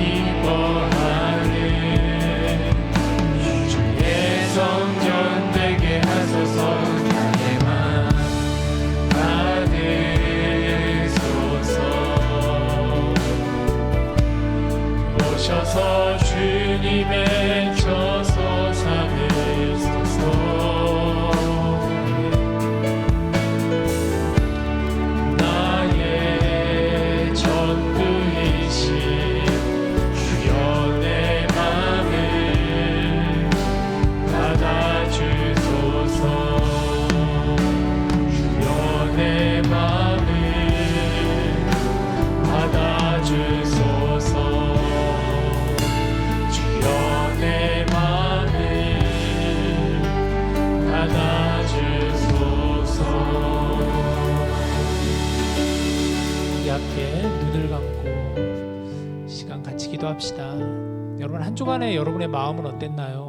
[SPEAKER 4] 기뻐하는 주의 성전 되게 하소서. 나의 맘 받으소서. 오셔서 주님의 처소 삼으소서. 나의 전부이신 주여 내 맘을 받아주소서. 주여 내 맘을 받아주소서. 주여 내 맘을 받아주소서.
[SPEAKER 3] 우리 함께 눈을 감고 시간 같이 기도합시다. 여러분 한 주간에 여러분의 마음은 어땠나요?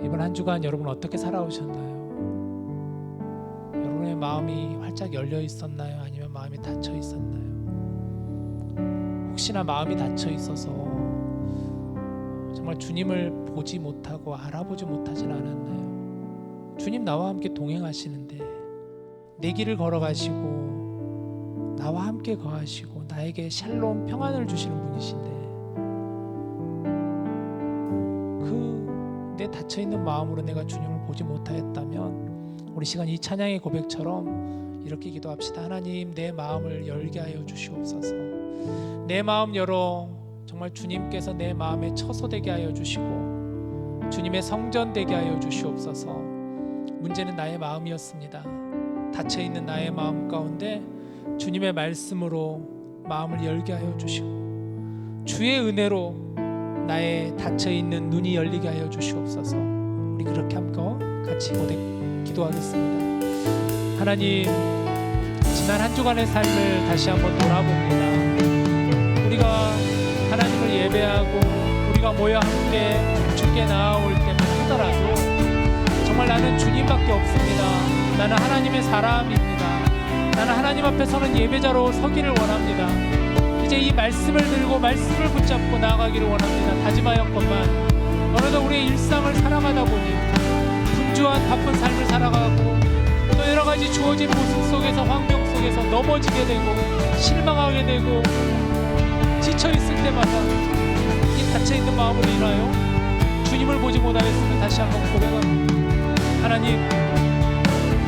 [SPEAKER 3] 이번 한 주간 여러분 어떻게 살아오셨나요? 여러분의 마음이 활짝 열려 있었나요? 아니면 마음이 닫혀 있었나요? 혹시나 마음이 닫혀 있어서 정말 주님을 보지 못하고 알아보지 못하진 않았나요? 주님 나와 함께 동행하시는데 내 길을 걸어가시고 나와 함께 거하시고 나에게 샬롬 평안을 주시는 분이신데 그 내 닫혀있는 마음으로 내가 주님을 보지 못하였다면 우리 시간 이 찬양의 고백처럼 이렇게 기도합시다. 하나님 내 마음을 열게 하여 주시옵소서. 내 마음 열어 정말 주님께서 내 마음에 처소되게 하여 주시고 주님의 성전 되게 하여 주시옵소서. 문제는 나의 마음이었습니다. 닫혀있는 나의 마음 가운데 주님의 말씀으로 마음을 열게 하여 주시고 주의 은혜로 나의 닫혀있는 눈이 열리게 하여 주시옵소서. 우리 그렇게 함께 같이 기도하겠습니다. 하나님 지난 한 주간의 삶을 다시 한번 돌아봅니다. 우리가 하나님을 예배하고 우리가 모여 함께 주께 나아올 때만 하더라도 정말 나는 주님밖에 없습니다. 나는 하나님의 사람입니다. 나는 하나님 앞에 서는 예배자로 서기를 원합니다. 이제 이 말씀을 들고 말씀을 붙잡고 나아가기를 원합니다. 다짐하였건만 어느덧 우리의 일상을 살아가다 보니 분주한 바쁜 삶을 살아가고 또 여러 가지 주어진 모습 속에서 환경 속에서 넘어지게 되고 실망하게 되고 지쳐있을 때마다 이 닫혀있는 마음으로 인하여 주님을 보지 못하였으면 다시 한번 고백합니다. 하나님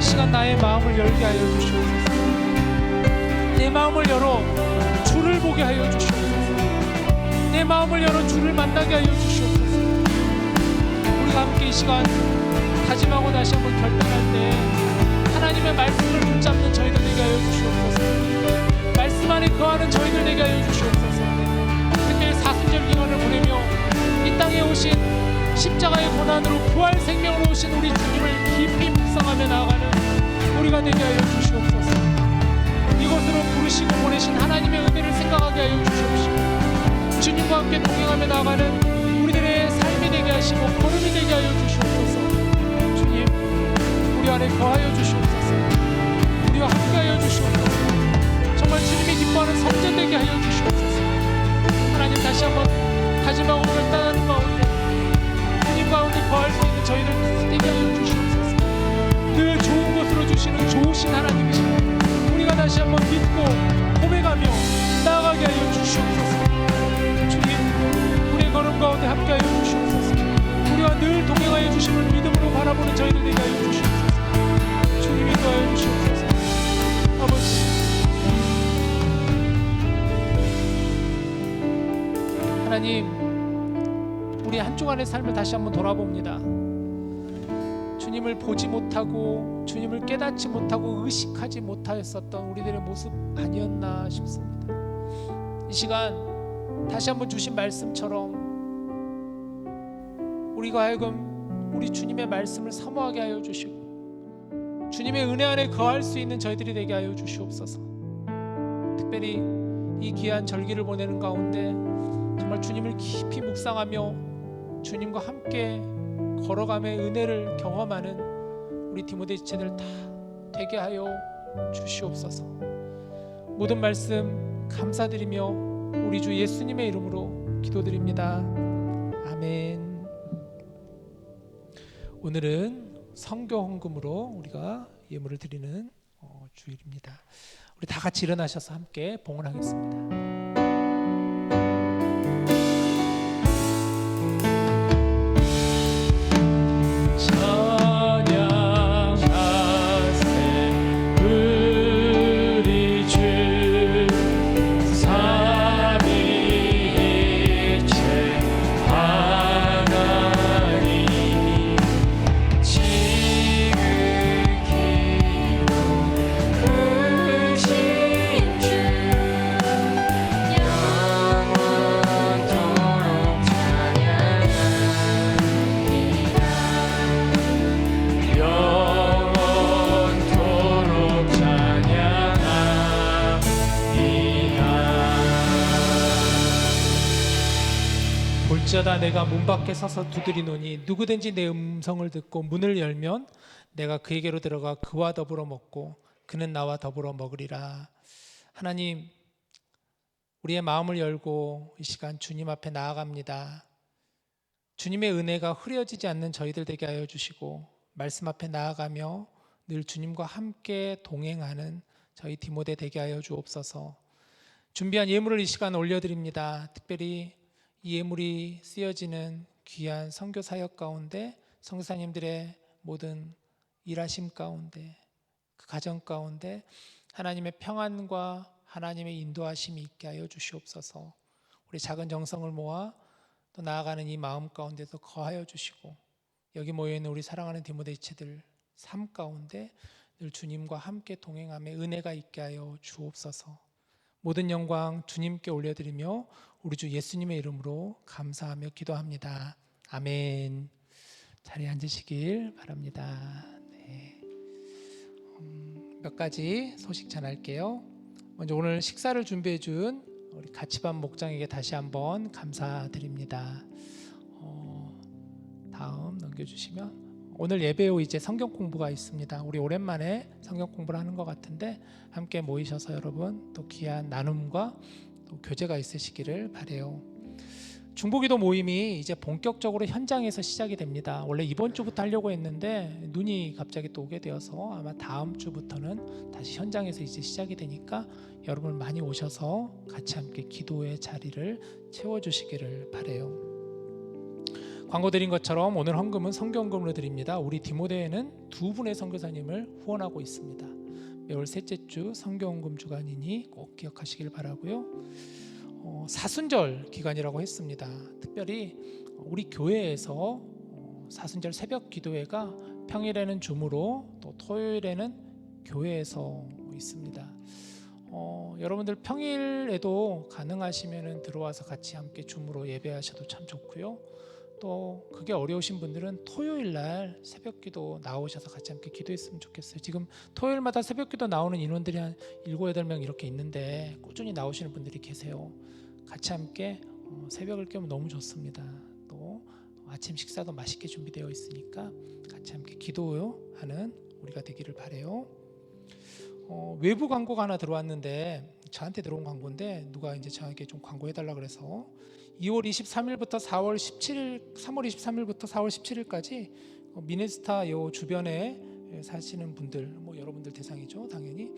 [SPEAKER 3] 시간 나의 마음을 열게 하여 주시옵소서. 내 마음을 열어 주를 보게 하여 주시옵소서. 내 마음을 열어 주를 만나게 하여 주시옵소서. 우리가 함께 이 시간 다짐하고 다시 한번 결단할 때 하나님의 말씀을 붙잡는 저희들 되게 하여 주시옵소서. 말씀 안에 거하는 저희들 되게 하여 주시옵소서. 특별히 사순절 기간을 보내며 이 땅에 오신 십자가의 고난으로 부활 생명으로 오신 우리 주님을 깊이 묵상하며 나아가는 우리가 되게 하여 주시옵소서. 이곳으로 부르시고 보내신 하나님의 은혜를 생각하게 하여 주시옵시고 주님과 함께 동행하며 나아가는 우리들의 삶이 되게 하시고 걸음이 되게 하여 주시옵소서. 주님 우리 안에 거하여 주시옵소서. 우리와 함께 하여 주시옵소서. 정말 주님이 기뻐하는 성전 되게 하여 주시옵소서. 하나님 다시 한번 다짐하고 결단하는 가운데 주님 가운데 거할 수 있는 저희를 되게 하여 주시옵소서. 늘 좋은 것으로 주시는 좋으신 하나님이십니다. 우리가 다시 한번 믿고 고백하며 나아가게 하여 주시옵소서. 주님 우리의 걸음 가운데 함께하여 주시옵소서. 우리와 늘 동행하여 주심을 믿음으로 바라보는 저희들 되게 하여 주시옵소서. 주님이 도하여 주시옵소서. 아버지 하나님 우리 한 주간의 삶을 다시 한번 돌아봅니다. 주님을 보지 못하고 주님을 깨닫지 못하고 의식하지 못하였었던 우리들의 모습 아니었나 싶습니다. 이 시간 다시 한번 주신 말씀처럼 우리가 하여금 우리 주님의 말씀을 사모하게 하여 주시고 주님의 은혜 안에 거할 수 있는 저희들이 되게 하여 주시옵소서. 특별히 이 귀한 절기를 보내는 가운데 정말 주님을 깊이 묵상하며 주님과 함께 걸어감의 은혜를 경험하는 우리 디모데 지체들 다 되게 하여 주시옵소서. 모든 말씀 감사드리며 우리 주 예수님의 이름으로 기도드립니다. 아멘. 오늘은 성교 헌금으로 우리가 예물을 드리는 주일입니다. 우리 다 같이 일어나셔서 함께 봉헌하겠습니다. 볼지어다 내가 문 밖에 서서 두드리노니 누구든지 내 음성을 듣고 문을 열면 내가 그에게로 들어가 그와 더불어 먹고 그는 나와 더불어 먹으리라. 하나님, 우리의 마음을 열고 이 시간 주님 앞에 나아갑니다. 주님의 은혜가 흐려지지 않는 저희들 되게 하여 주시고 말씀 앞에 나아가며 늘 주님과 함께 동행하는 저희 디모데 되게 하여 주옵소서. 준비한 예물을 이 시간 올려드립니다. 특별히 이 예물이 쓰여지는 귀한 선교 사역 가운데 선교사님들의 모든 일하심 가운데 그 가정 가운데 하나님의 평안과 하나님의 인도하심이 있게 하여 주시옵소서. 우리 작은 정성을 모아 또 나아가는 이 마음 가운데도 거하여 주시고 여기 모여있는 우리 사랑하는 디모데 지체들 삶 가운데 늘 주님과 함께 동행함에 은혜가 있게 하여 주옵소서. 모든 영광 주님께 올려드리며 우리 주 예수님의 이름으로 감사하며 기도합니다. 아멘. 자리에 앉으시길 바랍니다. 네. 몇 가지 소식 전할게요. 먼저 오늘 식사를 준비해 준 우리 가치반 목장에게 다시 한번 감사드립니다. 다음 넘겨주시면 오늘 예배 후 이제 성경 공부가 있습니다. 우리 오랜만에 성경 공부를 하는 것 같은데 함께 모이셔서 여러분 또 귀한 나눔과 또 교제가 있으시기를 바라요. 중보기도 모임이 이제 본격적으로 현장에서 시작이 됩니다. 원래 이번 주부터 하려고 했는데 눈이 갑자기 또 오게 되어서 아마 다음 주부터는 다시 현장에서 이제 시작이 되니까 여러분 많이 오셔서 같이 함께 기도의 자리를 채워주시기를 바라요. 광고 드린 것처럼 오늘 헌금은 성교헌금으로 드립니다. 우리 디모데에는 두 분의 선교사님을 후원하고 있습니다. 매월 셋째 주 성교헌금 주간이니 꼭 기억하시길 바라고요. 사순절 기간이라고 했습니다. 특별히 우리 교회에서 사순절 새벽 기도회가 평일에는 줌으로 또 토요일에는 교회에서 있습니다. 여러분들 평일에도 가능하시면 들어와서 같이 함께 줌으로 예배하셔도 참 좋고요. 또 그게 어려우신 분들은 토요일 날 새벽기도 나오셔서 같이 함께 기도했으면 좋겠어요. 지금 토요일마다 새벽기도 나오는 인원들이 한 7, 8명 이렇게 있는데 꾸준히 나오시는 분들이 계세요. 같이 함께 새벽을 깨우면 너무 좋습니다. 또 아침 식사도 맛있게 준비되어 있으니까 같이 함께 기도하는 우리가 되기를 바라요. 외부 광고가 하나 들어왔는데 저한테 들어온 광고인데 누가 이제 저에게 좀 광고해달라 그래서 2월 23일부터 3월 23일부터 4월 17일까지 미네스타 요 주변에 사시는 분들, 뭐 여러분들 대상이죠, 당연히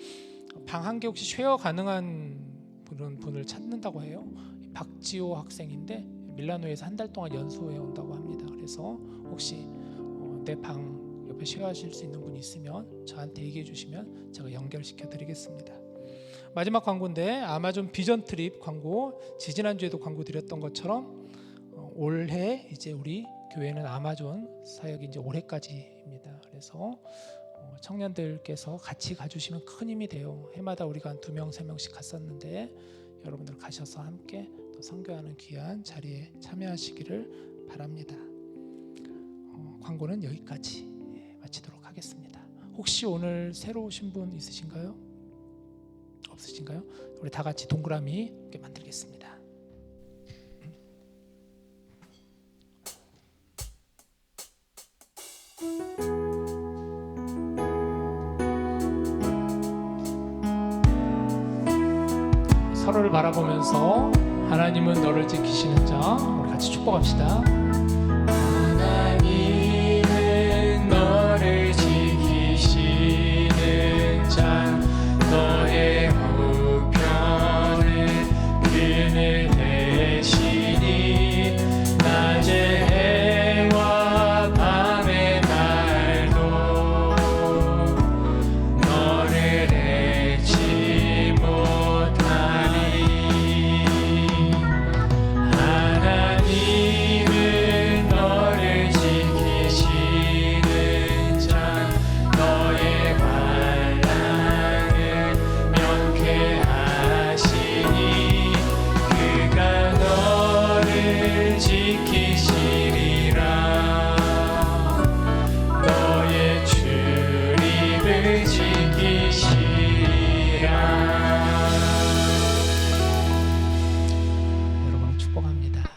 [SPEAKER 3] 방 한 개 혹시 쉐어 가능한 분을 찾는다고 해요. 박지호 학생인데 밀라노에서 한 달 동안 연수해 온다고 합니다. 그래서 혹시 내 방 옆에 쉐어하실 수 있는 분이 있으면 저한테 얘기해 주시면 제가 연결시켜 드리겠습니다. 마지막 광고인데 아마존 비전 트립 광고, 지지난주에도 광고 드렸던 것처럼 올해 이제 우리 교회는 아마존 사역이 이제 올해까지입니다. 그래서 청년들께서 같이 가주시면 큰 힘이 돼요. 해마다 우리가 한 2명, 3명씩 갔었는데 여러분들 가셔서 함께 또 선교하는 귀한 자리에 참여하시기를 바랍니다. 광고는 여기까지 마치도록 하겠습니다. 혹시 오늘 새로 오신 분 있으신가요? 없으신가요? 우리 다 같이 동그라미 이렇게 만들겠습니다. 하루를 바라보면서 하나님은 너를 지키시는 자, 우리 같이 축복합시다.
[SPEAKER 4] 하나님은 너를 지키시는 자 너의 우편을 그늘 대시니 낮의 해와 밤의 달도 너를 잃지 못하리. 하나님은 너를 지키시는 자 너의 환난을 면케하시니 그가 너를 지키시리라. 너의 출입을 지키시리라.
[SPEAKER 3] 여러분 축복합니다.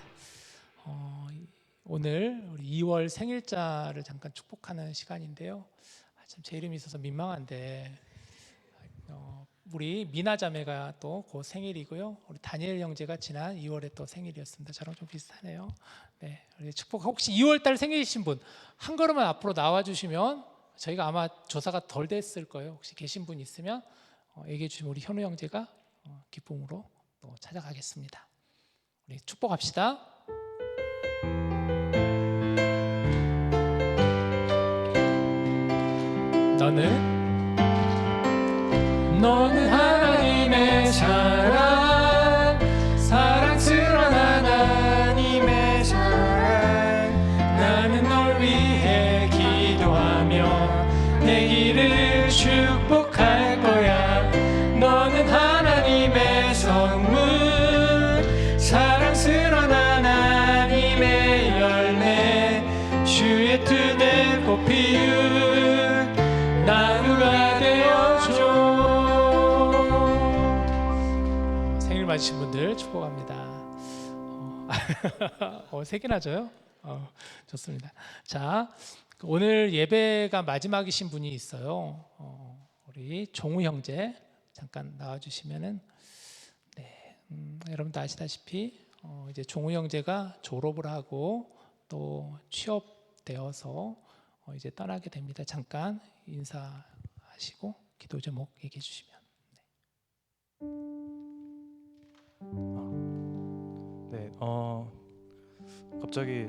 [SPEAKER 3] 오늘 우리 2월 생일자를 잠깐 축복하는 시간인데요. 참 제 이름이 있어서 민망한데 우리 미나 자매가 또 곧 생일이고요. 우리 다니엘 형제가 지난 2월에 또 생일이었습니다. 저랑 좀 비슷하네요. 네, 우리 축복. 혹시 2월달 생일이신 분 한 걸음만 앞으로 나와 주시면 저희가 아마 조사가 덜 됐을 거예요. 혹시 계신 분 있으면 얘기해 주시면 우리 현우 형제가 기쁨으로 또 찾아가겠습니다. 우리 축복합시다. 너는 하나님의 사랑스러운 하나님의 사랑. 나는 널 위해 기도하며 내 길을 축복할 거야. 너는 하나님의 선물, 사랑스러운 하나님의 열매, 주의 뜻에 꽃 피운 나누가 되어줘. 생일 맞으신 분들 축복합니다. 세 개나 줘요? 좋습니다. 자, 오늘 예배가 마지막이신 분이 있어요. 우리 종우 형제 잠깐 나와주시면은, 네, 여러분도 아시다시피 이제 종우 형제가 졸업을 하고 또 취업되어서 이제 떠나게 됩니다. 잠깐 인사하시고 기도 제목 얘기해 주시면.
[SPEAKER 5] 네, 갑자기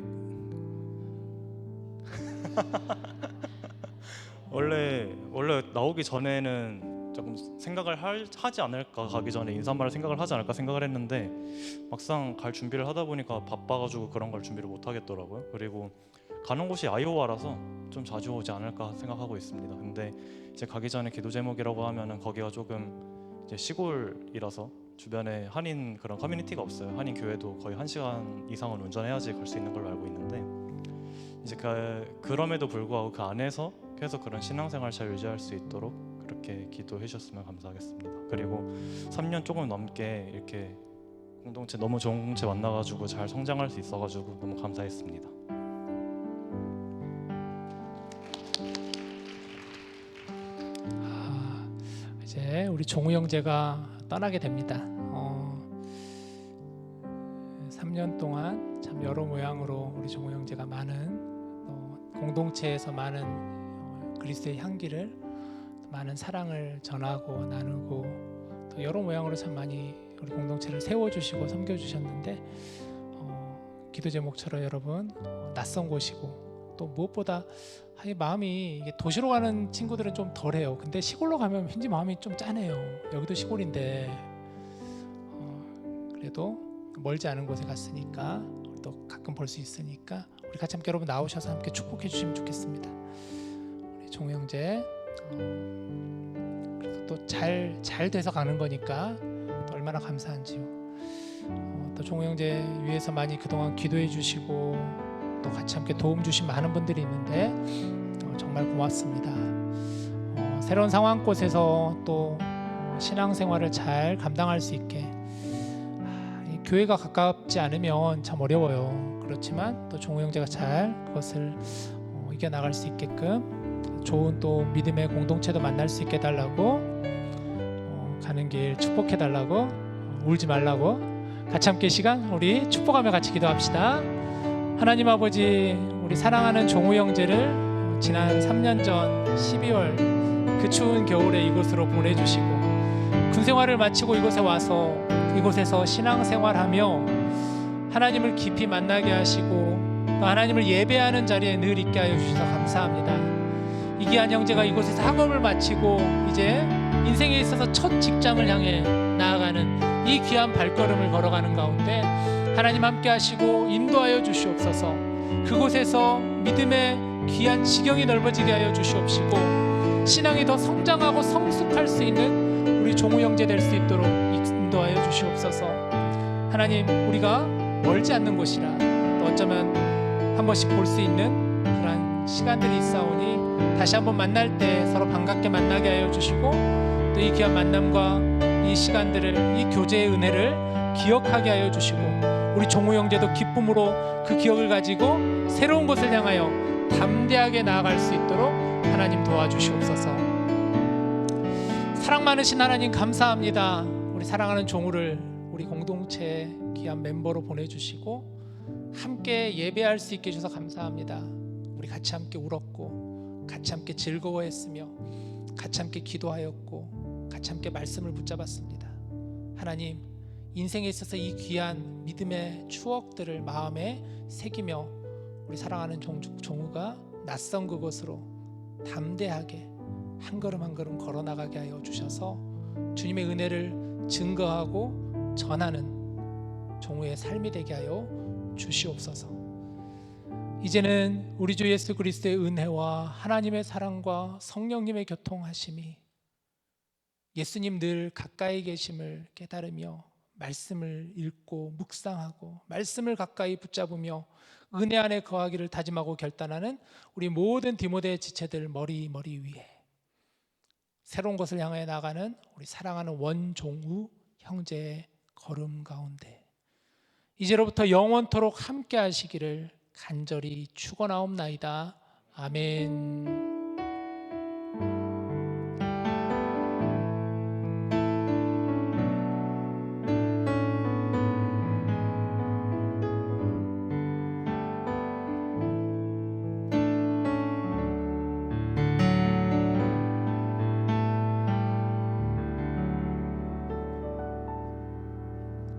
[SPEAKER 5] 원래 나오기 전에는 조금 생각을 하지 않을까, 가기 전에 인사말을 생각을 하지 않을까 생각을 했는데 막상 갈 준비를 하다 보니까 바빠가지고 그런 걸 준비를 못 하겠더라고요. 그리고 가는 곳이 아이오와라서 좀 자주 오지 않을까 생각하고 있습니다. 근데 이제 가기 전에 기도 제목이라고 하면은 거기가 조금 이제 시골이라서 주변에 한인 그런 커뮤니티가 없어요. 한인 교회도 거의 1시간 이상은 운전해야지 갈 수 있는 걸로 알고 있는데, 이제 그럼에도 불구하고 그 안에서 계속 그런 신앙생활 잘 유지할 수 있도록 그렇게 기도해 주셨으면 감사하겠습니다. 그리고 3년 조금 넘게 이렇게 공동체, 너무 좋은 공동체 만나가지고 잘 성장할 수 있어가지고 너무 감사했습니다.
[SPEAKER 3] 이제 우리 종우 형제가 떠나게 됩니다. 3년 동안 참 여러 모양으로 우리 종우 형제가 많은 공동체에서 많은 그리스도의 향기를, 많은 사랑을 전하고 나누고 또 여러 모양으로 참 많이 우리 공동체를 세워주시고 섬겨주셨는데, 기도 제목처럼 여러분 낯선 곳이고 또 무엇보다 마음이, 이게 도시로 가는 친구들은 좀 덜해요. 근데 시골로 가면 왠지 마음이 좀 짠해요. 여기도 시골인데 그래도 멀지 않은 곳에 갔으니까 또 가끔 볼 수 있으니까 우리 같이 함께 여러분 나오셔서 함께 축복해 주시면 좋겠습니다. 우리 종우 형제 그래도 또 잘 돼서 가는 거니까 또 얼마나 감사한지요. 또 종우 형제 위해서 많이 그동안 기도해 주시고 또 같이 함께 도움 주신 많은 분들이 있는데 정말 고맙습니다. 새로운 상황곳에서 또 신앙생활을 잘 감당할 수 있게, 이 교회가 가깝지 않으면 참 어려워요. 그렇지만 또 종우 형제가 잘 그것을 이겨나갈 수 있게끔 좋은 또 믿음의 공동체도 만날 수 있게 해달라고, 가는 길 축복해 달라고 울지 말라고. 같이 함께 이 시간 우리 축복하며 같이 기도합시다. 하나님 아버지, 우리 사랑하는 종우 형제를 지난 3년 전 12월 그 추운 겨울에 이곳으로 보내주시고 군 생활을 마치고 이곳에 와서 이곳에서 신앙생활하며 하나님을 깊이 만나게 하시고 또 하나님을 예배하는 자리에 늘 있게 하여 주셔서 감사합니다. 이기한 형제가 이곳에서 학업을 마치고 이제 인생에 있어서 첫 직장을 향해 나아가는 이 귀한 발걸음을 걸어가는 가운데 하나님 함께 하시고 인도하여 주시옵소서. 그곳에서 믿음의 귀한 지경이 넓어지게 하여 주시옵시고 신앙이 더 성장하고 성숙할 수 있는 우리 종우 형제 될 수 있도록 인도하여 주시옵소서. 하나님, 우리가 멀지 않는 곳이라 또 어쩌면 한 번씩 볼 수 있는 그런 시간들이 있사오니 다시 한번 만날 때 서로 반갑게 만나게 하여 주시고 또 이 귀한 만남과 이 시간들을, 이 교제의 은혜를 기억하게 하여 주시고 우리 종우 형제도 기쁨으로 그 기억을 가지고 새로운 곳을 향하여 담대하게 나아갈 수 있도록 하나님 도와주시옵소서. 사랑 많으신 하나님 감사합니다. 우리 사랑하는 종우를 우리 공동체의 귀한 멤버로 보내주시고 함께 예배할 수 있게 해주셔서 감사합니다. 우리 같이 함께 울었고 같이 함께 즐거워했으며 같이 함께 기도하였고 같이 함께 말씀을 붙잡았습니다. 하나님, 인생에 있어서 이 귀한 믿음의 추억들을 마음에 새기며 우리 사랑하는 종우가 낯선 그곳으로 담대하게 한 걸음 한 걸음 걸어나가게 하여 주셔서 주님의 은혜를 증거하고 전하는 종우의 삶이 되게 하여 주시옵소서. 이제는 우리 주 예수 그리스도의 은혜와 하나님의 사랑과 성령님의 교통하심이 예수님 늘 가까이 계심을 깨달으며 말씀을 읽고 묵상하고 말씀을 가까이 붙잡으며 은혜 안에 거하기를 다짐하고 결단하는 우리 모든 디모데 지체들 머리 위에 새로운 곳을 향해 나가는 우리 사랑하는 원종우 형제의 걸음 가운데 이제로부터 영원토록 함께 하시기를 간절히 축원하옵나이다. 아멘.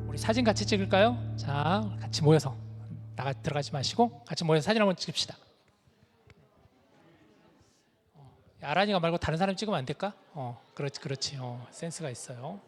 [SPEAKER 3] 우리 사진 같이 찍을까요? 자, 같이 모여서 들어가지 마시고 같이 모여서 사진 한번 찍읍시다. 아란이가 말고 다른 사람 찍으면 안 될까? 그렇지. 센스가 있어요.